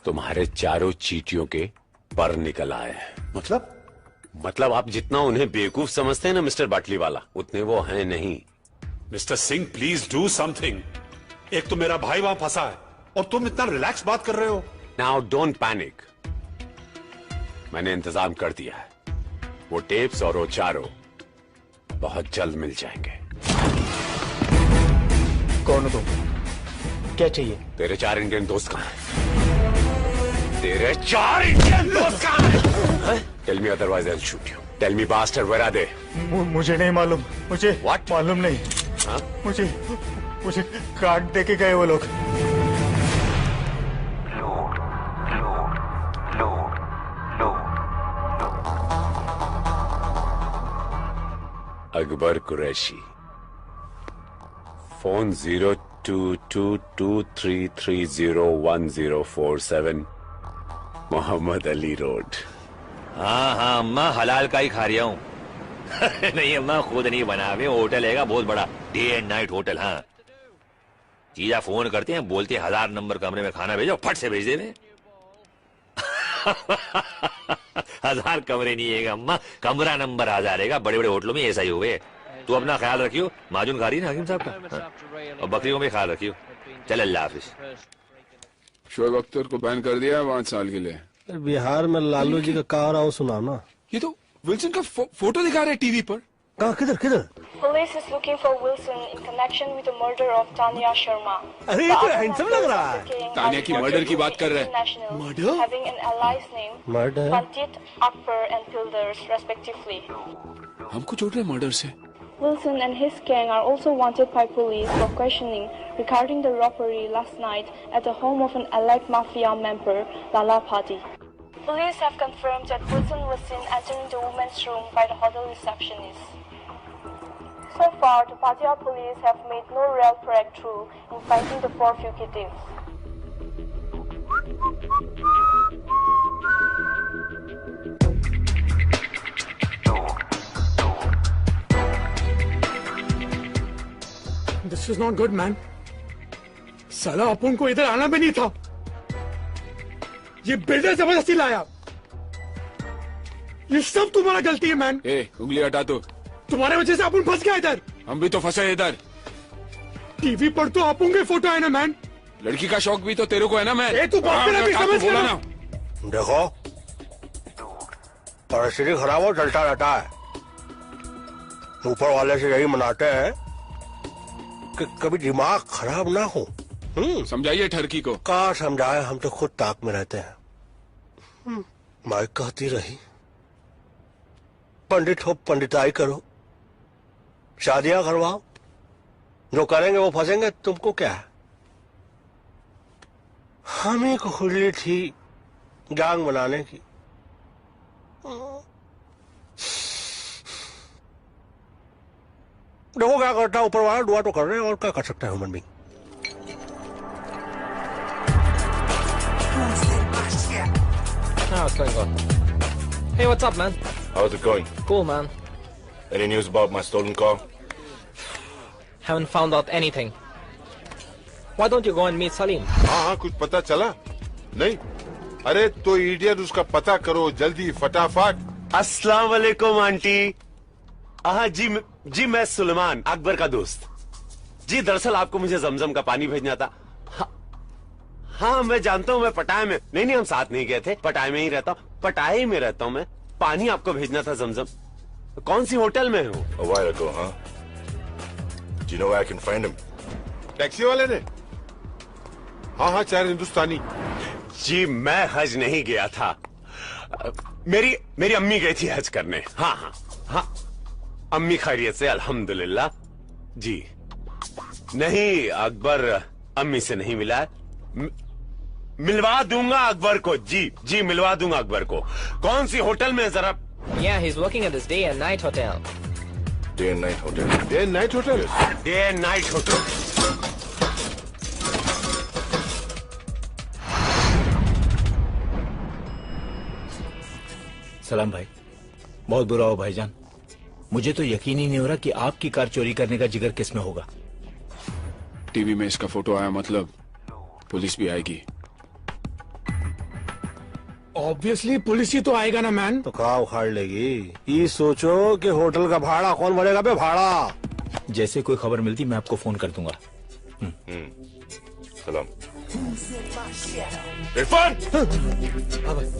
तुम्हारे चारों चीटियों के पर निकल आए हैं। मतलब आप जितना उन्हें बेवकूफ समझते हैं ना मिस्टर बाटली वाला, उतने वो हैं नहीं। Mister Singh please do something. एक तो मेरा भाई वहां फंसा है और तुम इतना रिलैक्स बात कर रहे हो। नाउ डोंट पैनिक, मैंने इंतजाम कर दिया है। वो टेप्स और वो चारों बहुत जल्द मिल जाएंगे। कौन हो तुम? क्या चाहिए? तेरे 4 इंडियन दोस्त कहां हैं? तेरे 4 इंडियन दोस्त कहां हैं? Tell me otherwise I will shoot you. Tell me bastard, where are they? मुझे नहीं मालूम। मुझे What? मालूम नहीं। हाँ? मुझे कार्ड दे के गए वो लोग। अकबर कुरैशी। Phone 022233301047 Mohammed Ali road. हाँ हाँ अम्मा हलाल का ही खा रहा हूँ। नहीं अम्मा खुद नहीं बना, हुए होटल है बहुत बड़ा, डे एंड नाइट होटल। हाँ जीजा फोन करते हैं, बोलते हैं 1000 नंबर कमरे में खाना भेजो, फट से भेज दे। 1000 कमरे नहीं है अम्मा, कमरा नंबर 1000 है। बड़े बड़े होटलों में ऐसा ही हुए। तू अपना ख्याल रखियो, माजून खा रही ना हकीम साहब का। हाँ। और बकरियों में ख्याल रखियो। चल अल्लाह हाफिज। शोएब अख्तर को बैन कर दिया है 5 साल के लिए। बिहार में लालू जी का कहा रहा हूँ सुना ना। ये तो विल्सन का फोटो दिखा रहे टीवी पर। कहाँ किधर किधर? Police is looking for Wilson in connection with the murder of Tanya Sharma. अरे ये तो हैंडसम लग रहा है। तानिया की मर्डर की बात कर रहे हैं। Murder? Having an allies name Murder? Pandit, Akbar and Pilders respectively. हमको जोड़ रहे मर्डर से। Wilson and his gang are also wanted by police for questioning regarding the robbery last night at the home of an allied mafia member, Lala Padi. Police have confirmed that Wilson was seen entering the women's room by the hotel receptionist. So far, the Pattaya police have made no real breakthrough in finding the 4 fugitives. This is not good, man. साला अपन को इधर आना भी नहीं था। ये builder जबरदस्ती लाया। ये सब तुम्हारा गलती है, मैन। उंगली हटा दो। तुम्हारे वजह से अपन फंस गया इधर। हम भी तो फंसे इधर। टीवी पर तो अपन के फोटो है ना, मैन। लड़की का शौक भी तो तेरे को है ना, मैन। तू बात में भी समझ बोला ना। देखो परिस्थिति खराब हो चलता रहता है। ऊपर वाले से यही मनाते हैं कि कभी दिमाग खराब ना हो। समझाइए ठरकी को। कहाँ समझाए, हम तो खुद ताक में रहते हैं। माई कहती रही पंडित हो पंडिताई करो, शादियां करवाओ, जो करेंगे वो फंसेंगे, तुमको क्या है। हमें को खुली थी गैंग बनाने की। देखो क्या करता है ऊपर वाला, दुआ तो कर रहे हैं और क्या कर सकता है human being. What's going on? Hey, what's up, man? How's it going? Cool, man. Any news about my stolen car? Haven't found out anything. Why don't you go and meet Salim? हाँ कुछ पता चला? नहीं? अरे तो idiot उसका पता करो जल्दी फटाफट। अस्सलाम वालेकुम आंटी। हाँ जी मैं सुलेमान अकबर का दोस्त। जी दरअसल आपको मुझे जमजम का पानी भेजना था। हाँ मैं जानता हूँ, मैं पटाया में नहीं हम साथ नहीं गए थे, पटाया में ही रहता हूँ, पटाया में रहता हूँ मैं। पानी आपको भेजना था जमजम। कौन सी होटल में हो? A while ago, huh? Do you know where I can find him? Taxi वाले ने? हाँ 4 हिंदुस्तानी। जी मैं हज नहीं गया था, मेरी अम्मी गई थी हज करने। हाँ अम्मी खैरियत से अल्हम्दुलिल्लाह। जी नहीं अकबर अम्मी से नहीं मिला, मिलवा दूंगा अकबर को। जी मिलवा दूंगा अकबर को। कौन सी होटल में जरा? Yeah, he's working at this day and night hotel. Day and night hotel. Day and night hotel. Day and night hotel. सलाम भाई, बहुत बुरा हो भाईजान। मुझे तो यकीन ही नहीं हो रहा कि आपकी कार चोरी करने का जिगर किस में होगा। टीवी में इसका फोटो आया मतलब पुलिस भी आएगी। ऑब्वियसली पुलिस ही तो आएगा ना, मैन। तो कहाँ उखाड़ लेगी। ये सोचो कि होटल का भाड़ा कौन भरेगा बे भाड़ा। जैसे कोई खबर मिलती मैं आपको फोन कर दूंगा। सलाम। इरफान।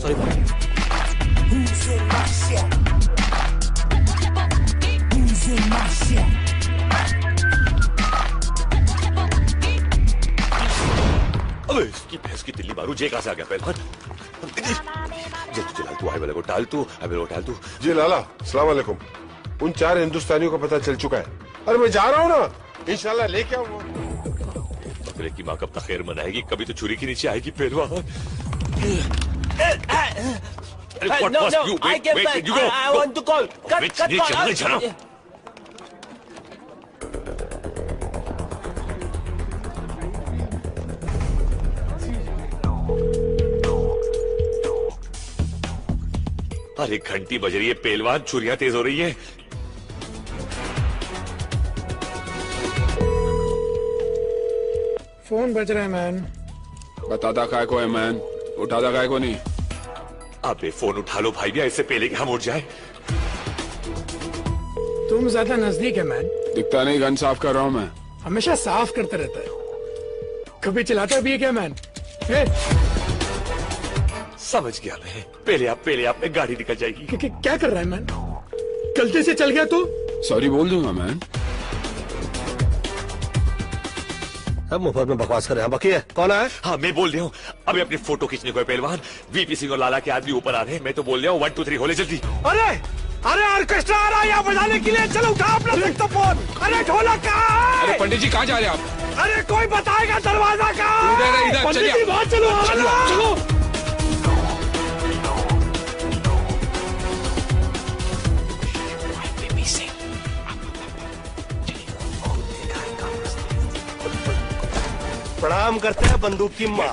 सॉरी अबे इसकी भैंस की तिल्ली मारू, जे कहां से आ गया पहलवान। जल्दी तू वाले को टाल तू, अबे वो टाल तू। जी लाला अस्सलाम वालेकुम। उन 4 हिंदुस्तानियों का पता चल चुका है। अरे मैं जा रहा हूँ ना, इंशाल्लाह लेके आऊंगा। बकरे की माँ कब तक खैर मनाएगी, कभी तो छुरी के नीचे आएगी पहलवान। No, I get back. I want to call. Cut. अरे घंटी बज रही है पहलवान, छुरियां तेज हो रही है। फोन बज रहा है मैन। बताता काय को है मैन, उठाता काय को नहीं। अबे फोन उठा लो भाई, भी इससे पहले कि हम उठ जाए। तुम ज्यादा नजदीक है मैन। दिखता नहीं, गन साफ कर रहा हूँ मैं। हमेशा साफ करते रहता है, कभी चलाता भी है क्या मैन? समझ गया मैं। पहले आप में गाड़ी निकल जाएगी। क्या कर रहा है मैन? गलती से चल गया तो सॉरी बोल दूंगा मैन। अब मुफ्त में बकवास कर रहे हैं। बाकी है कौन है? हाँ मैं बोल रहा हूँ, अभी अपनी फोटो खींचने को है पहलवान। वीपी सिंह और लाला के आदमी ऊपर आ रहे हैं। मैं तो बोल रहा हूँ 1 2 3 होले जल्दी। अरे अरे ऑर्केस्ट्रा आ रहा है यहाँ बजाने के लिए, चलो उठा अपना सेक्सोफोन। अरे ढोलक कहाँ है? अरे पंडित जी कहाँ जा रहे हैं आप? अरे कोई बताएगा दरवाजा कहाँ है? इधर पंडित जी बाहर चलो, चलो। प्रणाम करते हैं बंदूक की माँ।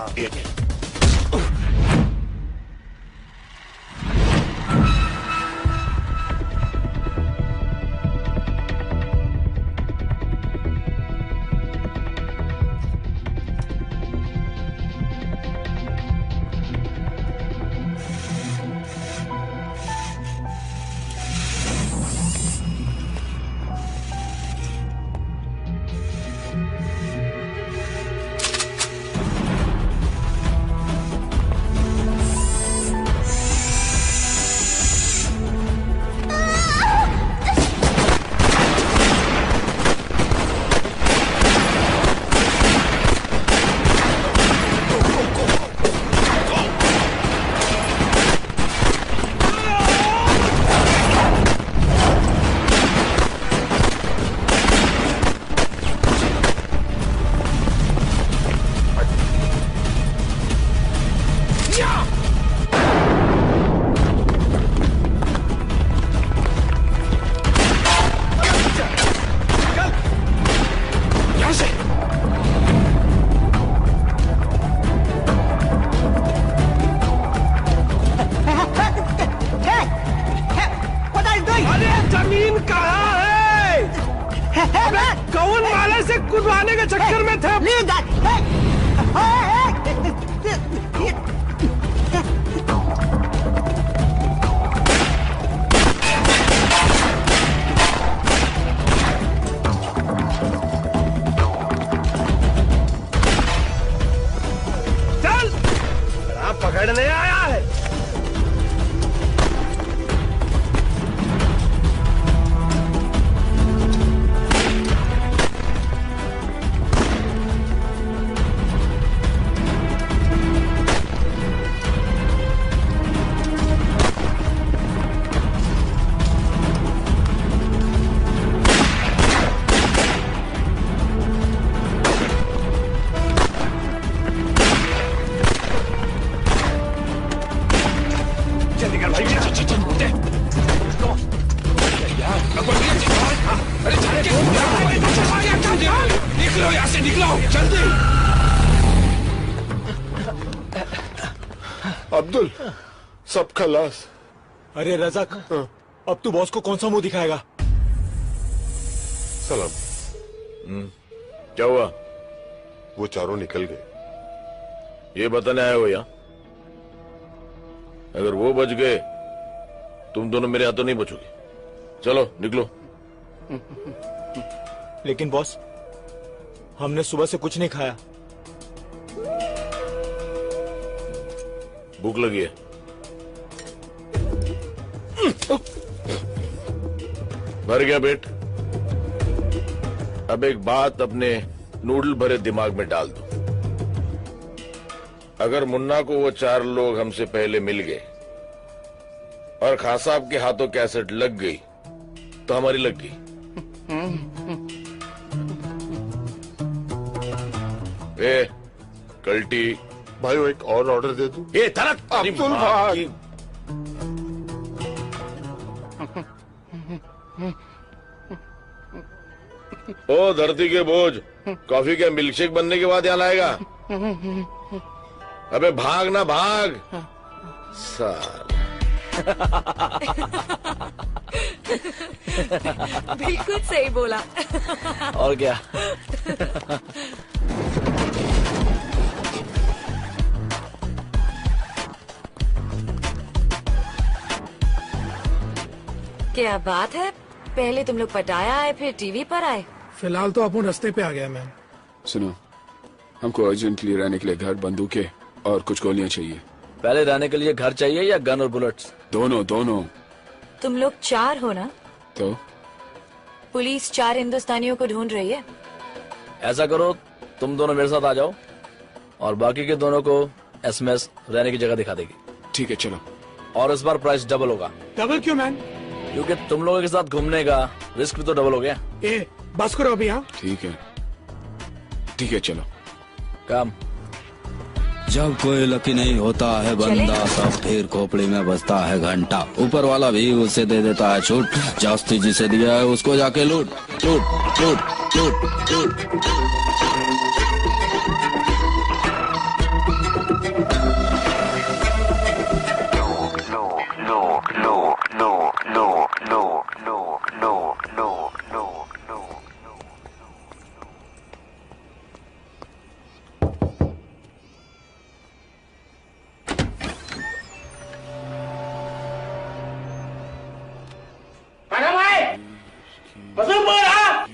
पकड़ने आया है। निकलो यहाँ से, निकलो जल्दी। अब्दुल सब खलास। अरे रज़ाक, अब तू बॉस को कौन सा मुंह दिखाएगा? सलाम। क्या हुआ? वो चारों निकल गए। ये बताने आए हो यहाँ? अगर वो बच गए तुम दोनों मेरे हाथों नहीं बचोगे। चलो निकलो। लेकिन बॉस, हमने सुबह से कुछ नहीं खाया। भूख लगी है। भर गया पेट। अब एक बात अपने नूडल भरे दिमाग में डाल दो। अगर मुन्ना को वो 4 लोग हमसे पहले मिल गए और खान साहब के हाथों कैसेट लग गई तो हमारी लग गई। ए कल्टी भाई वो एक और ऑर्डर दे दूं? ए तरक अब्दुल भाई। ओ धरती के बोझ, कॉफी के मिल्कशेक बनने के बाद यहाँ लाएगा? अबे भाग ना भाग साला। बिल्कुल सही बोला। और क्या। क्या बात है, पहले तुम लोग पटाया आए फिर टीवी पर आए। फिलहाल तो अपन रास्ते पे आ गया मैम। सुनो, हमको अर्जेंटली रहने के लिए घर, बंदूकें और कुछ गोलियां चाहिए। पहले रहने के लिए घर चाहिए या गन और बुलेट्स? दोनों दोनों। तुम लोग 4 हो ना? तो पुलिस 4 हिंदुस्तानियों को ढूंढ रही है। ऐसा करो, तुम दोनों मेरे साथ आ जाओ और बाकी के दोनों को एसएमएस रहने की जगह दिखा देगी। ठीक है, चलो। और इस बार प्राइस डबल होगा। डबल क्यों मैन? क्योंकि तुम लोगों के साथ घूमने का रिस्क भी तो डबल हो गया। ए, बस करो अभी। हाँ ठीक है, ठीक है, चलो। काम। जब कोई लकी नहीं होता है बंदा, तब फिर खोपड़ी में बजता है घंटा। ऊपर वाला भी उसे दे देता है छूट, जास्ती जिसे दिया है उसको जाके लूट लूट लूट लूट लूट।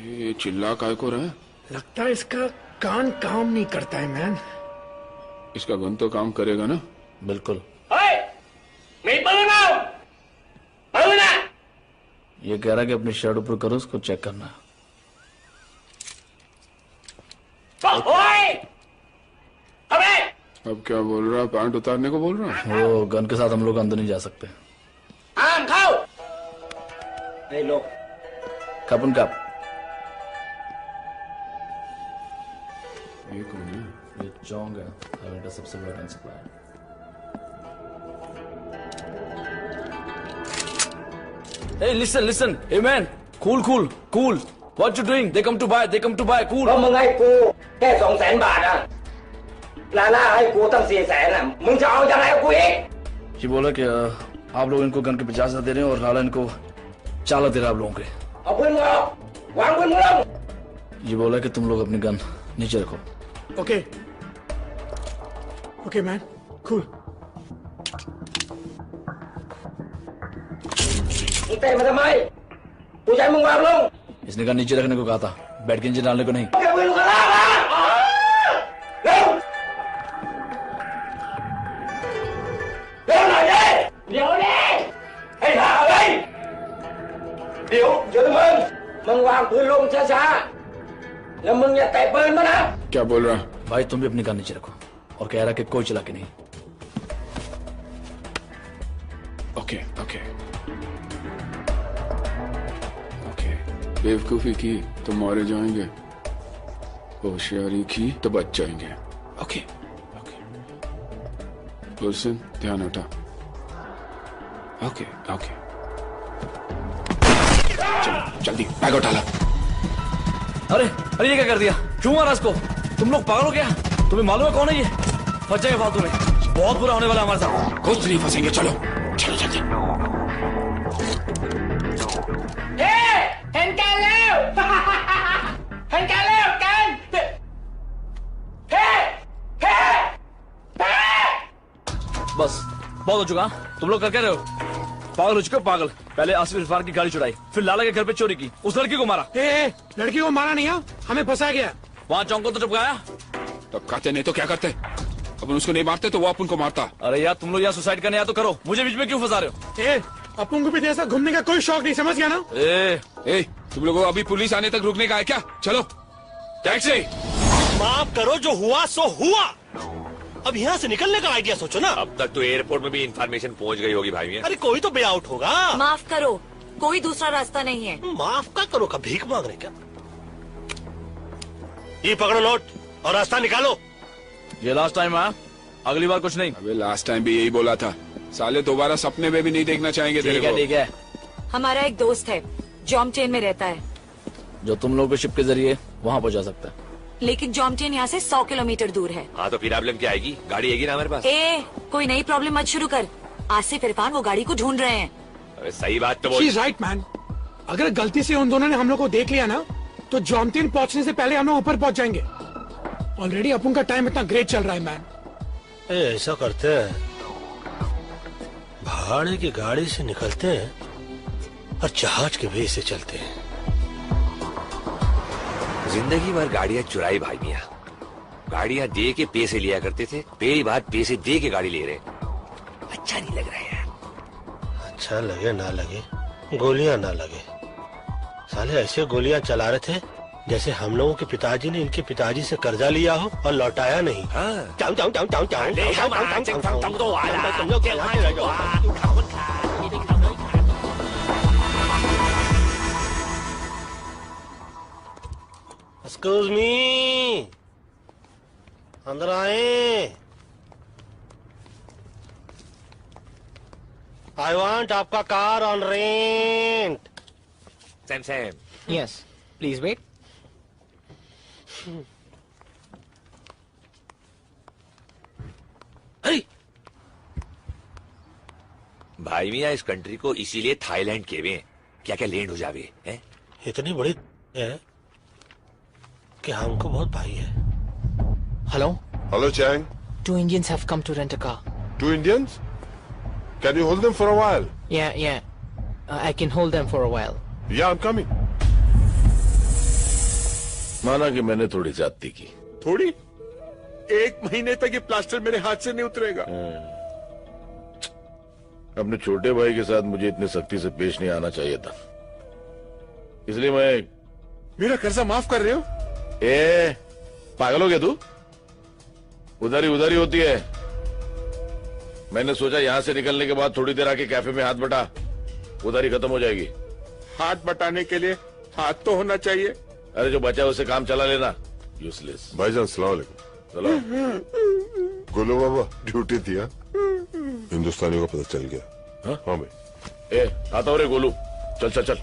ये चिल्ला काय को रहा है? लगता है इसका कान काम नहीं करता है मैन। इसका गन तो काम करेगा ना? बिल्कुल। ये कह रहा है कि अपनी शर्ट ऊपर करो, उसको चेक करना। अब क्या बोल रहा? पैंट उतारने को बोल रहा? वो गन के साथ हम लोग अंदर नहीं जा सकते। आम खाओ। नहीं लो। कप उन कप। ये कौन है? ये चोंग है, हाईवे का सबसे बड़ा gun supplier. Hey, listen, hey man, cool. What you doing? They come to buy, cool. มึงให้กูแค่200,000 บาทอะลาล่าให้กูตั้ง400,000อะมึงจะเอายังไงกับกูอีก ये बोला कि आप लोग इनको गन के 50,000 दे रहे हैं और लाला इनको 4 लाख दे रहा है आप लोगों के। เอาปืนมึงออกวางปืนมึงลง ये बोला कि तुम लोग अपनी गन नीचे रखो। Okay man, cool. มึงเตะมาทำไมกูจะให้มึงวางลง इसने गन नीचे रखने को कहा था, बैठ के नीचे डालने को नहीं। เอาปืนมึงลากมาเร็วเร็วหน่อยดิเดี๋ยวดิให้หาเลยเดี๋ยวมึงวางปืนลงช้าๆแล้วมึงอย่าเตะปืนมานะ क्या बोल रहा? भाई तुम भी अपनी गन नीचे रखो और कह रहा कि कोई चला के नहीं। ओके। बेवकूफी की तो मारे जाएंगे, होशियारी की तो बच जाएंगे। ओके। गुलशन, ध्यान हटा। ओके। चलो जल्दी बैग उठा ला। अरे ये क्या कर दिया? क्यों मारा इसको? तुम लोग पागल हो गया? तुम्हें मालूम है कौन है ये? फंस जाएगा फालतू में, बहुत बुरा होने वाला हमारे साथ। कुछ नहीं फंसेंगे, चलो जल्दी। เห็นกันแล้วเห็นกันแล้วกันเฮ้ बस बहुत हो चुका। तुम लोग कर क्या रहे हो? पागल हो चुके हो, पागल। पहले आसिफ इरफान की गाड़ी चुराई, फिर लाला के घर पे चोरी की, उस लड़की को मारा। लड़की को मारा नहीं, हमें फंसा गया। वहाँ चौंक को तो चुपकाया। तब कहते नहीं तो क्या करते? अपन उसको नहीं मारते तो वो अपन को मारता। अरे यार तुम लोग यहाँ सुसाइड करने या तो करो, मुझे बीच में क्यों फंसा रहे हो? अपन को भी ऐसा घूमने का कोई शौक नहीं, समझ गया ना? तुम लोगों को अभी पुलिस आने तक रुकने का है क्या? चलो टैक्सी। माफ करो, जो हुआ सो हुआ। अब यहाँ से निकलने का आइडिया सोचो ना। अब तक तो एयरपोर्ट में भी इंफॉर्मेशन पहुंच गई होगी भाई। अरे कोई तो वे आउट होगा। माफ करो, कोई दूसरा रास्ता नहीं है। माफ का करो का भीख मांग रहे क्या? ये पकड़ो नोट और रास्ता निकालो। ये लास्ट टाइम है, अगली बार कुछ नहीं। अबे लास्ट टाइम भी यही बोला था, साले दोबारा सपने में भी नहीं देखना चाहेंगे तेरे को। ठीक है। हमारा एक दोस्त है, जॉमटेन में रहता है, जो तुम लोग को शिप के जरिए वहाँ पहुँचा सकता है। लेकिन जॉमटेन यहाँ से 100 किलोमीटर दूर है। हाँ तो फिर प्रॉब्लम क्या आएगी? गाड़ी आएगी ना हमारे पास। कोई नई प्रॉब्लम मत शुरू कर, आसिफ इरफान वो गाड़ी को ढूंढ रहे हैं। अरे सही बात तो बोल। She is right man. अगर गलती से उन दोनों ने हम लोग को देख लिया ना तो जॉमतीन पहुंचने से पहले हम लोग ऊपर पहुंच जाएंगे। ऑलरेडी अपन का टाइम इतना ग्रेट चल रहा है मैन। ऐसा करते हैं, भाड़े की गाड़ी से निकलते हैं और जहाज के वे से चलते हैं। जिंदगी भर गाड़ियां चुराई भाई मियां। गाड़ियां दे के पैसे लिया करते थे, पहली बात पैसे दे के गाड़ी ले रहे। अच्छा नहीं लग रहा है यार। अच्छा लगे ना लगे, गोलियां ना लगे, साले ऐसे गोलियां चला रहे थे जैसे हम लोगों के पिताजी ने इनके पिताजी से कर्जा लिया हो और लौटाया नहीं। एक्सक्यूज मी, अंदर आए। आई वांट आपका car on rent. Sam Sam. Yes, please wait. भाई मियां इस कंट्री को इसीलिए थाईलैंड के हुए क्या क्या लैंड हो जावे हैं? इतनी बड़ी है कि हमको बहुत भाई है। Hello? Hello, Chang. 2 Indians have come to rent a car. 2 Indians? Can you hold them for a while? Yeah. I can hold them for a while. Yeah, I'm coming. माना कि मैंने थोड़ी ज्यादती की। थोड़ी? 1 महीने तक ये प्लास्टर मेरे हाथ से नहीं उतरेगा। अपने छोटे भाई के साथ मुझे इतनी सख्ती से पेश नहीं आना चाहिए था, इसलिए मैं। मेरा कर्जा माफ कर रहे हो? पागल हो गया तू? उधारी होती है। मैंने सोचा यहां से निकलने के बाद थोड़ी देर आके कैफे में हाथ बटा, उधारी खत्म हो जाएगी। हाथ बटाने के लिए हाथ तो होना चाहिए। अरे जो बचा उसे काम चला लेना, यूजलेस। भाईजान सलाम अलैकुम। गोलू बाबा ड्यूटी थी। हिंदुस्तानियों का पता चल गया। हाँ भाई। आता हो रे गोलू, चल।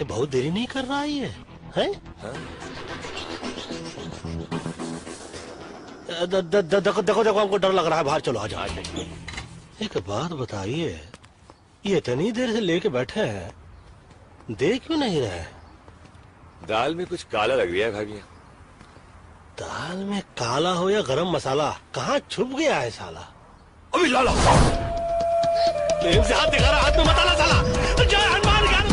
बहुत देरी नहीं कर रहा है ये, हैं? देखो हमको डर लग रहा है, बाहर चलो आ जाओ। एक बात बताइए, ये इतनी देर से लेके बैठे हैं, देख क्यों नहीं रहे? दाल में कुछ काला लग रहा है भाई मियां। दाल में काला हो या गरम मसाला, कहाँ छुप गया है साला? अभी लाला से हाथ दिखा रहा, हाथ में मत आना साला। जय हनुमान ज्ञान।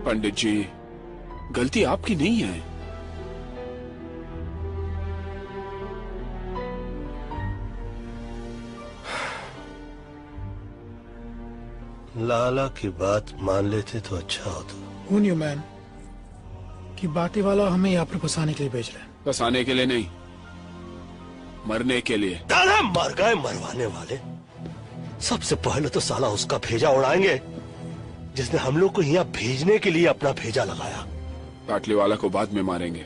पंडित जी, गलती आपकी नहीं है। लाला की बात मान लेते तो अच्छा होता। Who knew, man, कि बाटी वाला हमें यहाँ पर फंसाने के लिए भेज रहे हैं। फंसाने के लिए नहीं, मरने के लिए। दादा मर गए मरवाने वाले। सबसे पहले तो साला उसका भेजा उड़ाएंगे जिसने हम लोग को यहाँ भेजने के लिए अपना भेजा लगाया। पाटली वाला को बाद में मारेंगे,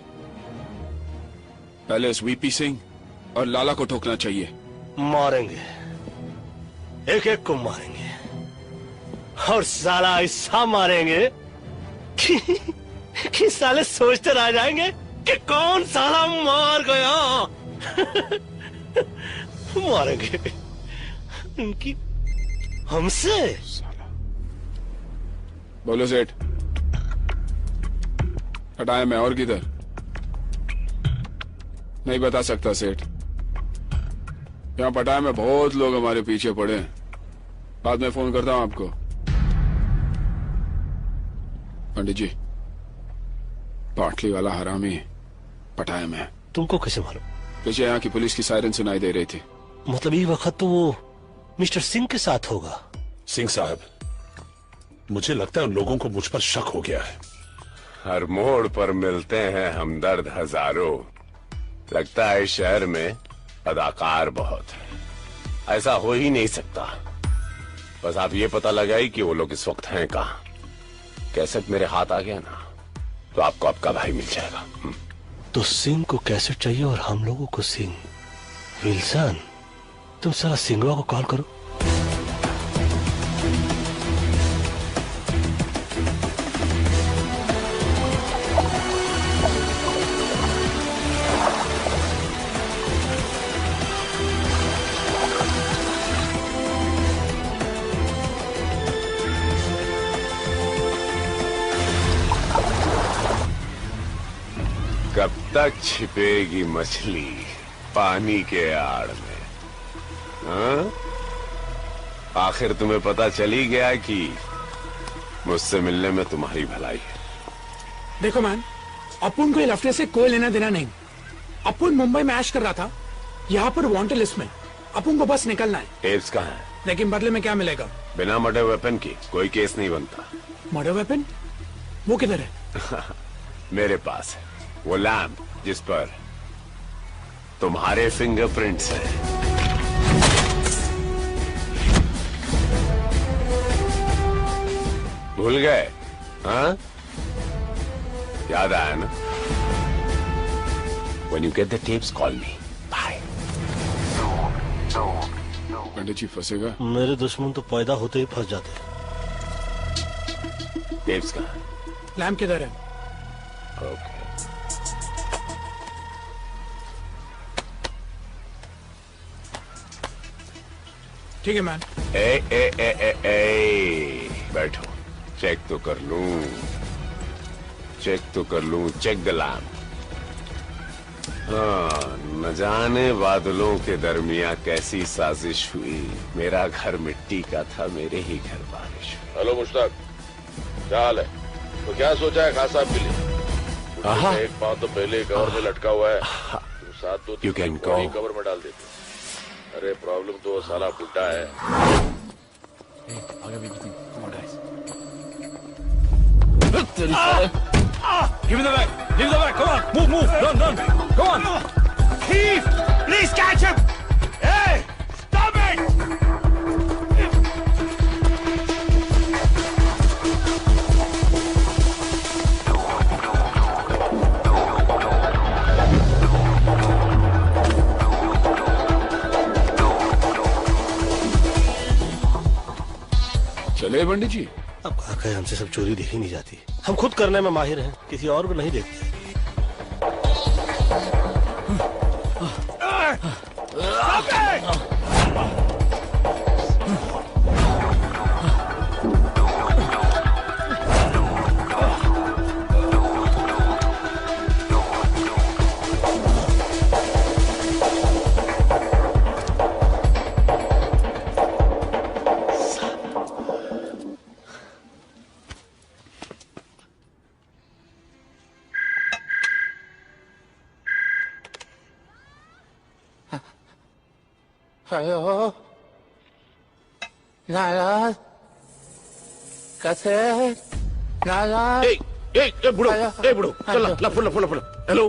पहले उस वीपी सिंह और लाला को ठोकना चाहिए। मारेंगे, एक एक को मारेंगे, और साला ऐसा मारेंगे कि साले सोचते रह जाएंगे कि कौन साला मार गया। मारेंगे उनकी हमसे। बोलो सेठ, हटाया मैं और किधर? नहीं बता सकता सेठ। यहाँ पटाया में बहुत लोग हमारे पीछे पड़े हैं। बाद में फोन करता हूँ आपको। पंडित जी, पाटली वाला हरामी पटाया में। तुमको कैसे मालूम? पीछे यहाँ की पुलिस की सायरन सुनाई दे रही थी। मतलब ये वक्त तो वो मिस्टर सिंह के साथ होगा। सिंह साहब, मुझे लगता है उन लोगों को मुझ पर शक हो गया है। हर मोड़ पर मिलते हैं हमदर्द हजारों। लगता है इस शहर में अदाकार बहुत है। ऐसा हो ही नहीं सकता। बस आप ये पता लगाई कि वो लोग इस वक्त हैं कहाँ। कैसेट मेरे हाथ आ गया ना, तो आपको आपका भाई मिल जाएगा। तो सिंह को कैसेट चाहिए और हम लोगों को सिंह। विल्सन, तुम साला सिंगवा को कॉल करो। कब तक छिपेगी मछली पानी के आड़ में? हाँ? आखिर तुम्हें पता चली गया कि मुझसे मिलने में तुम्हारी भलाई है। देखो मैन, अपुन को ये लफड़े से कोई लेना देना नहीं। अपुन मुंबई में ऐश कर रहा था, यहाँ पर वांटेड लिस्ट में। अपुन को बस निकलना है। टेप्स कहाँ है? लेकिन बदले में क्या मिलेगा? बिना मर्डर वेपन की कोई केस नहीं बनता। Murder weapon? वो किधर है? मेरे पास है वो लैम्प जिस पर तुम्हारे फिंगरप्रिंट्स हैं। भूल गए? हाँ, याद आया ना? When you get the tapes, call me. Bye. पंडित जी फंसेगा? मेरे दुश्मन तो पैदा होते ही फंस जाते। टेप्स कहाँ है? लैम्प किधर है? ओके। ठीक है मैन। बैठो, चेक तो कर लूं, चेक द लैम्प। हाँ, न जाने बादलों के दरमियां कैसी साजिश हुई। मेरा घर मिट्टी का था, मेरे ही घर बारिश हुई। हेलो मुश्ताक, क्या हाल है? तो क्या सोचा है खास साहब के लिए? एक पाँव तो पहले कवर में लटका हुआ है, तुम साथ दो You can go. कवर में डाल देते। अरे प्रॉब्लम तो वो साला बुड्ढा है। Give me the bag! Give me the bag! Come on! Move! Run! Go on! Thief! Please catch him! Hey! Stop it! चले पंडित जी। अब कहा हमसे सब चोरी देखी नहीं जाती। हम खुद करने में माहिर हैं, किसी और को नहीं देखते। हेलो लाला कैसे लाला बुढ़ो चल ला फुल हेलो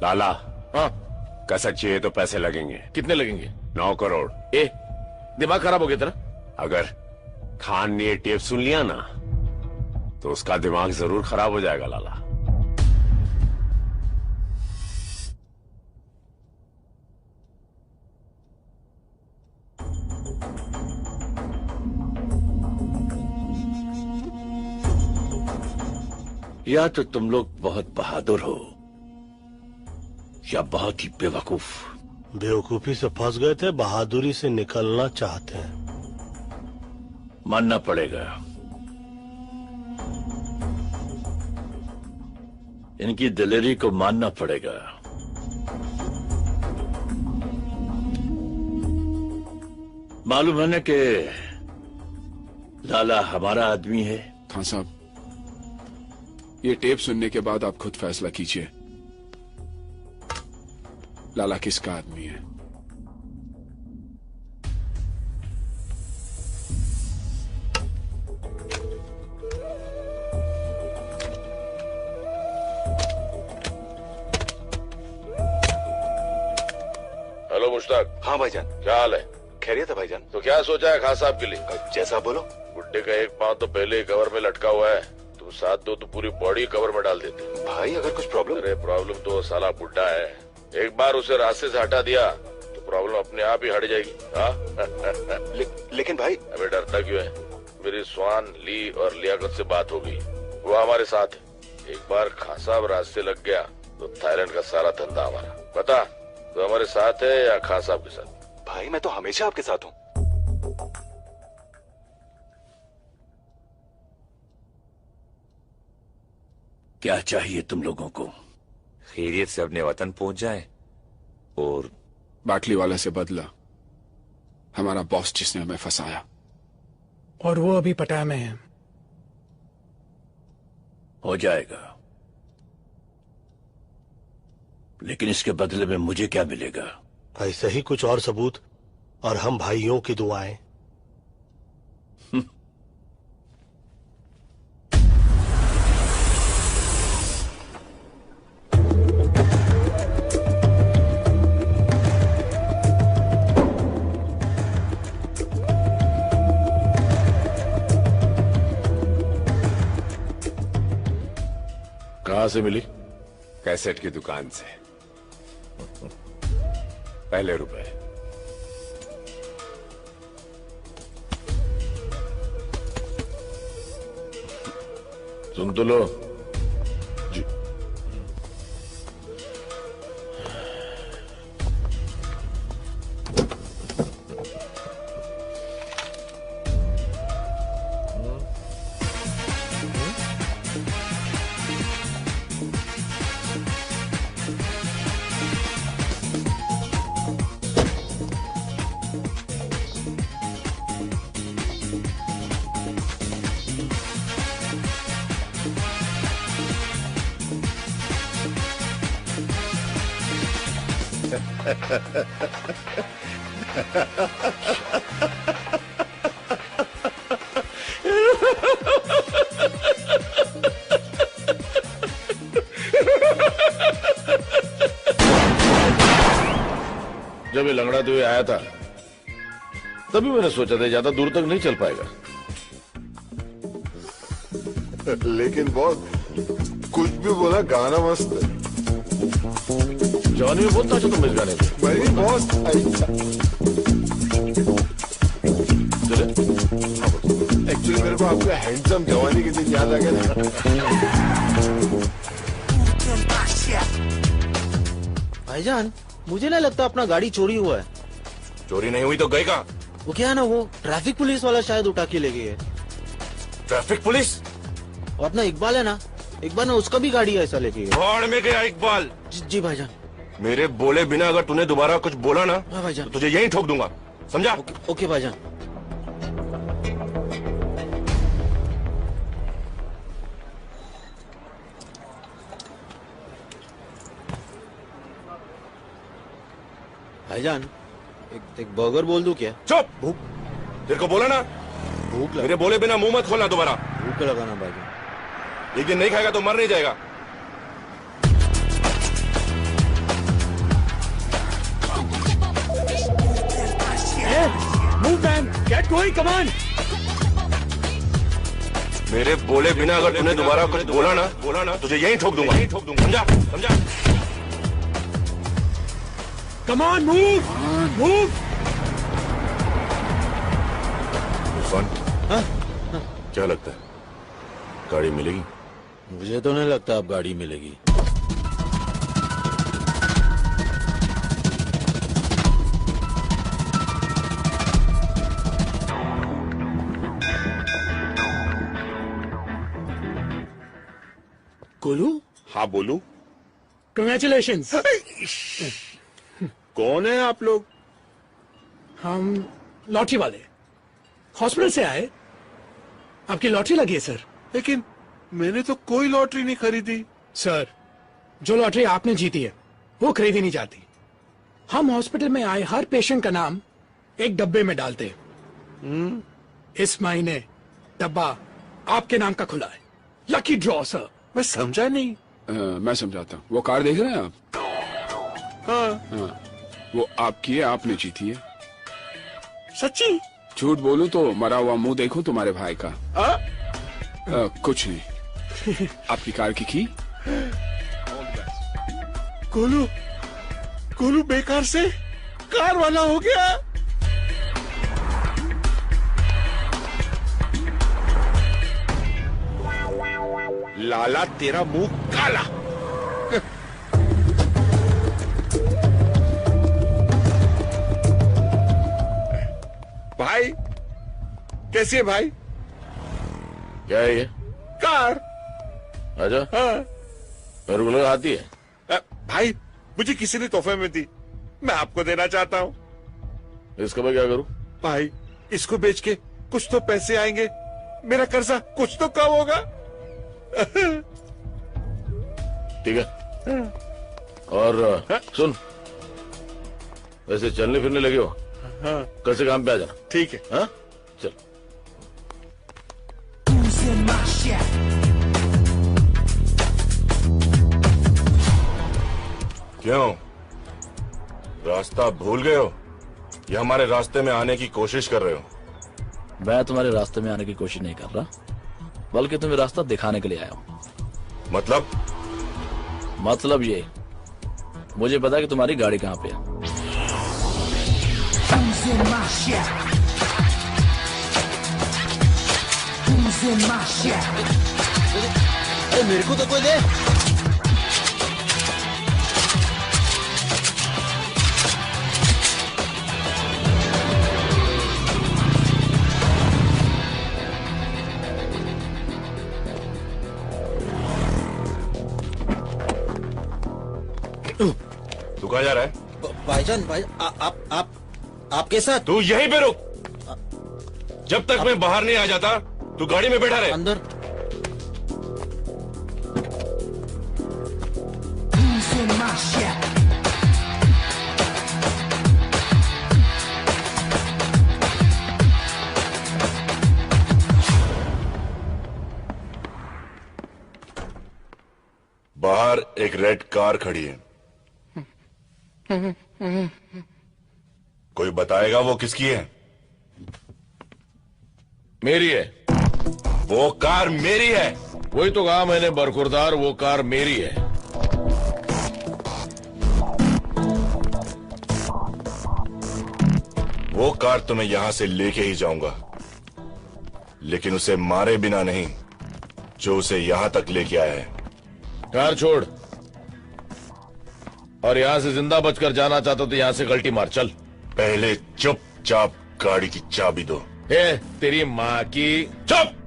लाला। हाँ कैसेट चाहिए तो पैसे लगेंगे। कितने लगेंगे? 9 करोड़। ए दिमाग खराब हो गया तेरा? अगर खान ने ये टेप सुन लिया ना तो उसका दिमाग जरूर खराब हो जाएगा लाला। या तो तुम लोग बहुत बहादुर हो या बहुत ही बेवकूफ। बेवकूफी से फंस गए थे, बहादुरी से निकलना चाहते हैं। मानना पड़ेगा इनकी दिलेरी को मानना पड़ेगा। मालूम है ना कि लाला हमारा आदमी है। खान साहब ये टेप सुनने के बाद आप खुद फैसला कीजिए लाला किसका आदमी है। हेलो मुश्ताक। हाँ भाईजान। क्या हाल है? खैरियत है भाईजान। तो क्या सोचा है खान साहब के लिए? जैसा बोलो। गुड्डे का एक पांव तो पहले ही कवर में लटका हुआ है, तुम साथ दो तो पूरी बॉडी कवर में डाल देते। भाई अगर कुछ प्रॉब्लम? अरे प्रॉब्लम तो साला बुड्ढा है, एक बार उसे रास्ते से हटा दिया तो प्रॉब्लम अपने आप ही हट जाएगी। लेकिन भाई। अबे डरता क्यों है? मेरी स्वान ली और लियाकत से बात हो गई, वो हमारे साथ है। एक बार खान साहब रास्ते लग गया तो थाईलैंड का सारा धंधा हमारा। बता तो हमारे साथ है या खान साहब के साथ? भाई मैं तो हमेशा आपके साथ हूँ। क्या चाहिए तुम लोगों को? खैरियत से अपने वतन पहुंच जाए और बाटली वाले से बदला, हमारा बॉस जिसने हमें फंसाया। और वो अभी पटाया में है। हो जाएगा, लेकिन इसके बदले में मुझे क्या मिलेगा? ऐसे ही कुछ और सबूत और हम भाइयों की दुआएं। कहाँ से मिली? कैसेट की दुकान से। पहले रुपए। सुन तो लो। जी। जब ये लंगड़ाते हुए आया था तभी मैंने सोचा था ज्यादा दूर तक नहीं चल पाएगा। लेकिन बॉस कुछ भी बोला, गाना मस्त है। जवानी में बहुत नाचा तुम इस गाने पे। भाई बॉस चले। एक्चुअली मेरे को आपका हैंडसम जवानी के दिन याद आ गया था। भाईजान मुझे नहीं लगता अपना गाड़ी चोरी हुआ है। चोरी नहीं हुई तो गई कहाँ? वो क्या है ना, वो ट्रैफिक पुलिस वाला शायद उठा के ले गई है। Traffic police? और अपना इकबाल है ना, इकबाल ने उसका भी गाड़ी ऐसा ले गई है। भाड़ में गया इकबाल। जी भाईजान। मेरे बोले बिना अगर तूने दोबारा कुछ बोला ना हाँ भाईजान, तो तुझे यहीं ठोक दूंगा, समझा? ओके भाईजान। भाईजान एक बर्गर बोल दूं क्या? चुप। भूख तेरे को बोला ना, भूख मेरे बोले बिना मुंह मत खोलना दोबारा। भूख लगाना भाईजान। एक दिन नहीं खाएगा तो मर नहीं जाएगा। Move man, get going, come on. मेरे बोले बिना अगर तूने दोबारा कुछ बोला ना तुझे यहीं ठोक दूंगा। समझा? समझा? Come on, move, move. Irfan, क्या लगता है गाड़ी मिलेगी? मुझे तो नहीं लगता अब गाड़ी मिलेगी। गोलू? हाँ बोलू। Congratulations. कौन है आप लोग? हम लॉटरी वाले, हॉस्पिटल से आए। आपकी लॉटरी लगी है सर। लेकिन मैंने तो कोई लॉटरी नहीं खरीदी। सर, जो लॉटरी आपने जीती है वो खरीदी नहीं जाती। हम हॉस्पिटल में आए हर पेशेंट का नाम एक डब्बे में डालते हैं। इस महीने डब्बा आपके नाम का खुला है। Lucky draw sir. मैं समझा नहीं। मैं समझाता हूँ। वो कार देख रहे हैं आप? हाँ। वो आपकी है, आपने जीती है। सच्ची? झूठ बोलूं तो मरा हुआ मुंह देखो तुम्हारे भाई का। कुछ नहीं। आपकी कार की गोलू, गोलू बेकार से कार वाला हो गया। लाला तेरा मुंह काला। भाई कैसी है भाई? क्या है ये? कार। आजा। हाँ। मेरे को आती है। भाई मुझे किसी ने तोहफे में दी, मैं आपको देना चाहता हूँ। इसका मैं क्या करूँ? भाई इसको बेच के कुछ तो पैसे आएंगे, मेरा कर्जा कुछ तो कम होगा। ठीक है। और सुन, वैसे चलने फिरने लगे हो? हाँ। कल से काम पे आ जाना। ठीक है। हाँ चल। क्यों, रास्ता भूल गए हो या हमारे रास्ते में आने की कोशिश कर रहे हो? मैं तुम्हारे रास्ते में आने की कोशिश नहीं कर रहा, बल्कि तुम्हें रास्ता दिखाने के लिए आया हूँ। मतलब ये, मुझे पता है कि तुम्हारी गाड़ी कहाँ पे है। अरे मेरे को तो कोई दे। तू कहाँ जा रहा है? भाईजान, भाई आपके साथ। तू यहीं पे रुक, जब तक मैं बाहर नहीं आ जाता तू गाड़ी में बैठा रहे। अंदर। बाहर एक रेड कार खड़ी है, कोई बताएगा वो किसकी है? मेरी है। वो कार मेरी है। वही तो कहा मैंने बरखुरदार, वो कार मेरी है। वो कार तो मैं यहां से लेके ही जाऊंगा, लेकिन उसे मारे बिना नहीं जो उसे यहां तक लेके आया है। कार छोड़, और यहां से जिंदा बचकर जाना चाहता तो यहां से गलती मार। चल। पहले चुपचाप गाड़ी की चाबी दो। ए, तेरी माँ की। चुप।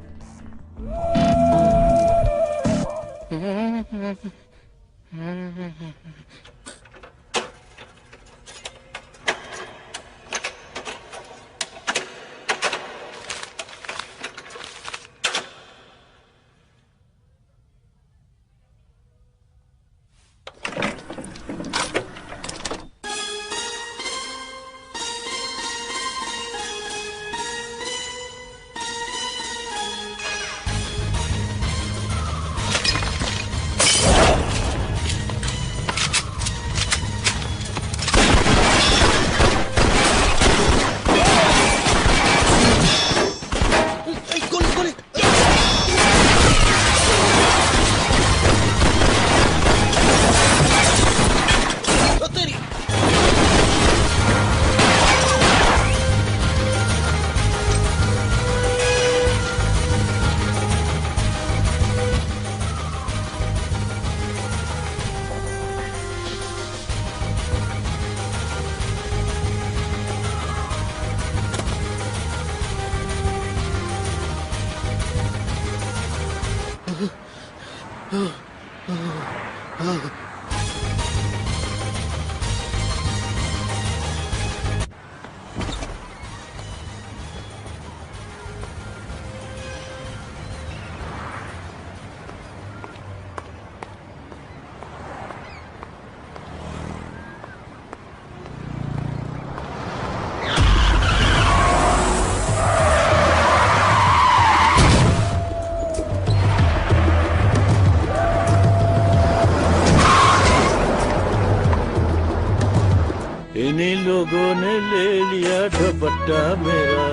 इन्हीं लोगों ने ले लिया दुपट्टा मेरा।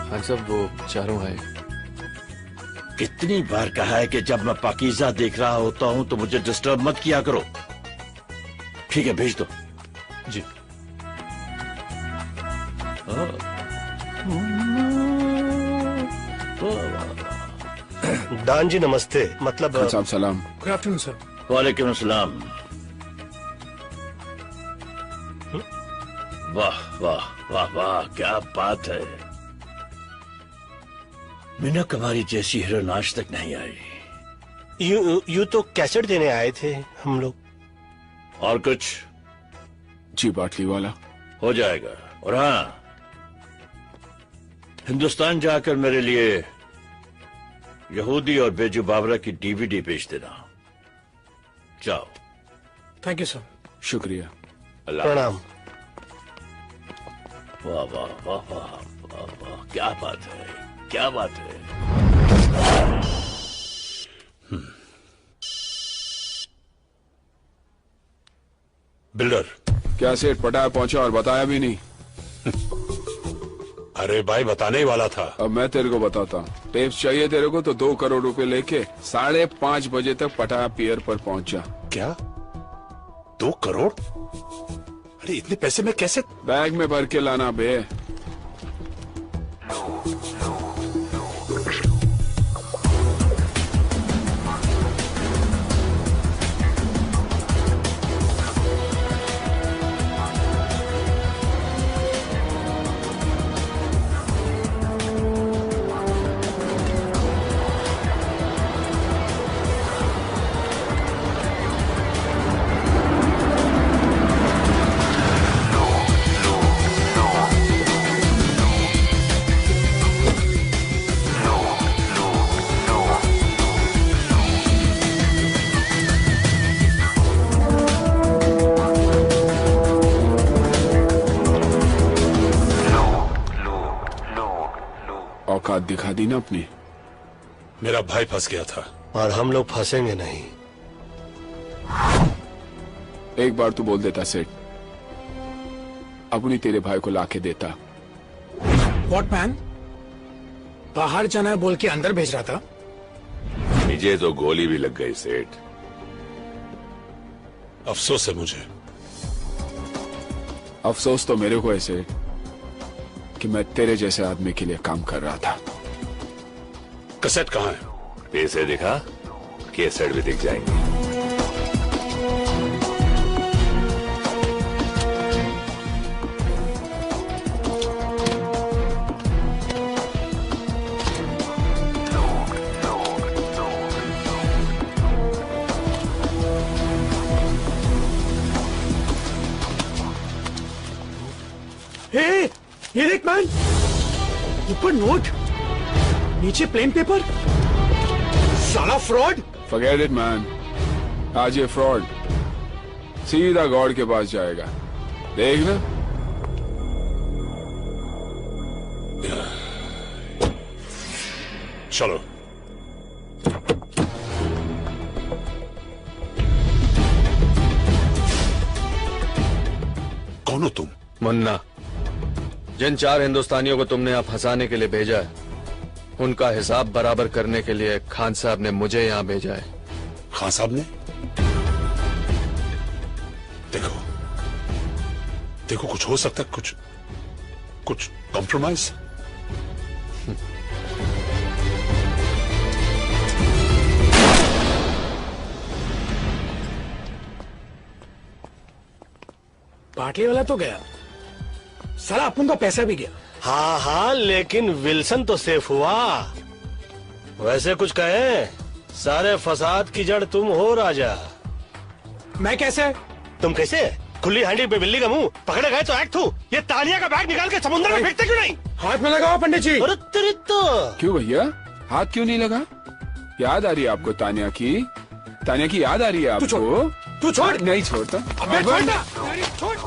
हाँ सब वो चारों है। कितनी बार कहा है कि जब मैं पाकीज़ा देख रहा होता हूं तो मुझे डिस्टर्ब मत किया करो। ठीक है, भेज दो। जी। दान जी नमस्ते। मतलब खान साहब सलाम। Good afternoon sir. वालेकुम अस्सलाम। वाह वाह वाह वाह, क्या बात है। मिनक हमारी जैसी हीरोइन आज तक नहीं आई। यू तो कैसेट देने आए थे हम लोग। और कुछ? जी बाटली वाला हो जाएगा। और हाँ, हिंदुस्तान जाकर मेरे लिए यहूदी और बेजू बाबरा की डीवीडी भेज देना। जाओ। Thank you sir. शुक्रिया। प्रणाम। वाह वाह वाह वाह वाह वाह, क्या बात है, क्या बात है। बिल्डर क्या सेठ पटाया पहुंचा और बताया भी नहीं? अरे भाई बताने ही वाला था। अब मैं तेरे को बताता हूँ। टेप्स चाहिए तेरे को तो 2 करोड़ रुपए लेके 5:30 बजे तक पटाया पियर पर पहुंचा। क्या 2 करोड़? अरे इतने पैसे में कैसे? बैग में भर के लाना बे। औकात दिखा दी ना अपनी। मेरा भाई फंस गया था और हम लोग फंसेंगे नहीं। एक बार तू बोल देता सेठ, अपनी तेरे भाई को लाके देता। What man? बाहर जाना है बोल के अंदर भेज रहा था। मुझे तो गोली भी लग गई सेठ। अफसोस है मुझे। अफसोस तो मेरे को है सेठ कि मैं तेरे जैसे आदमी के लिए काम कर रहा था। कैसेट कहाँ है? पैसे दिखा, कैसेट भी दिख जाएंगे। ये देख मैन, ऊपर नोट, नीचे प्लेन पेपर। साला फ्रॉड। Forget it man, आज ये फ्रॉड सीधा गॉड के पास जाएगा, देखना। चलो। कौन हो तुम? मुन्ना। जिन 4 हिंदुस्तानियों को तुमने यहाँ फंसाने के लिए भेजा है, उनका हिसाब बराबर करने के लिए खान साहब ने मुझे यहाँ भेजा है। खान साहब ने? देखो देखो, कुछ हो सकता है, कुछ कॉम्प्रोमाइज। बाटली वाला तो गया, साला अपन का पैसा भी गया। हाँ हाँ, लेकिन विल्सन तो सेफ हुआ। वैसे कुछ कहे, सारे फसाद की जड़ तुम हो राजा। मैं कैसे? तुम कैसे? खुली हांडी पे बिल्ली का मुंह, पकड़े गए तो एक्ट हूँ। ये तानिया का बैग निकाल के समुद्र में फेंकते क्यों नहीं? हाथ में लगाओ पंडित जी। अरे तेरी तो। क्यों भैया, हाथ क्यों नहीं लगा? याद आ रही है आपको तानिया की? तानिया की याद आ रही है आपको? तू छोड़। नहीं छोड़ता। अबे छोड़ ना। अरे छोड़।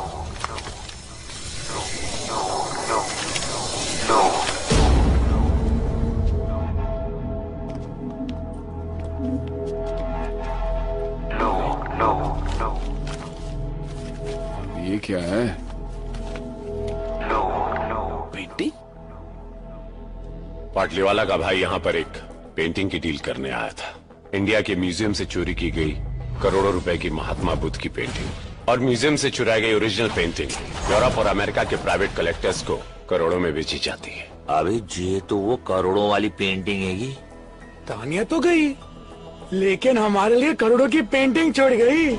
ये क्या है? पेंटिंग? पाटलीवाला का भाई यहाँ पर एक पेंटिंग की डील करने आया था। इंडिया के म्यूजियम से चोरी की गई करोड़ों रुपए की महात्मा बुद्ध की पेंटिंग और म्यूजियम से चुराई गई ओरिजिनल पेंटिंग यूरोप और अमेरिका के प्राइवेट कलेक्टर्स को करोड़ों में बेची जाती है। अबे ये तो वो करोड़ों वाली पेंटिंग हैगी। तानिया तो गई, लेकिन हमारे लिए करोड़ों की पेंटिंग छोड़ गई।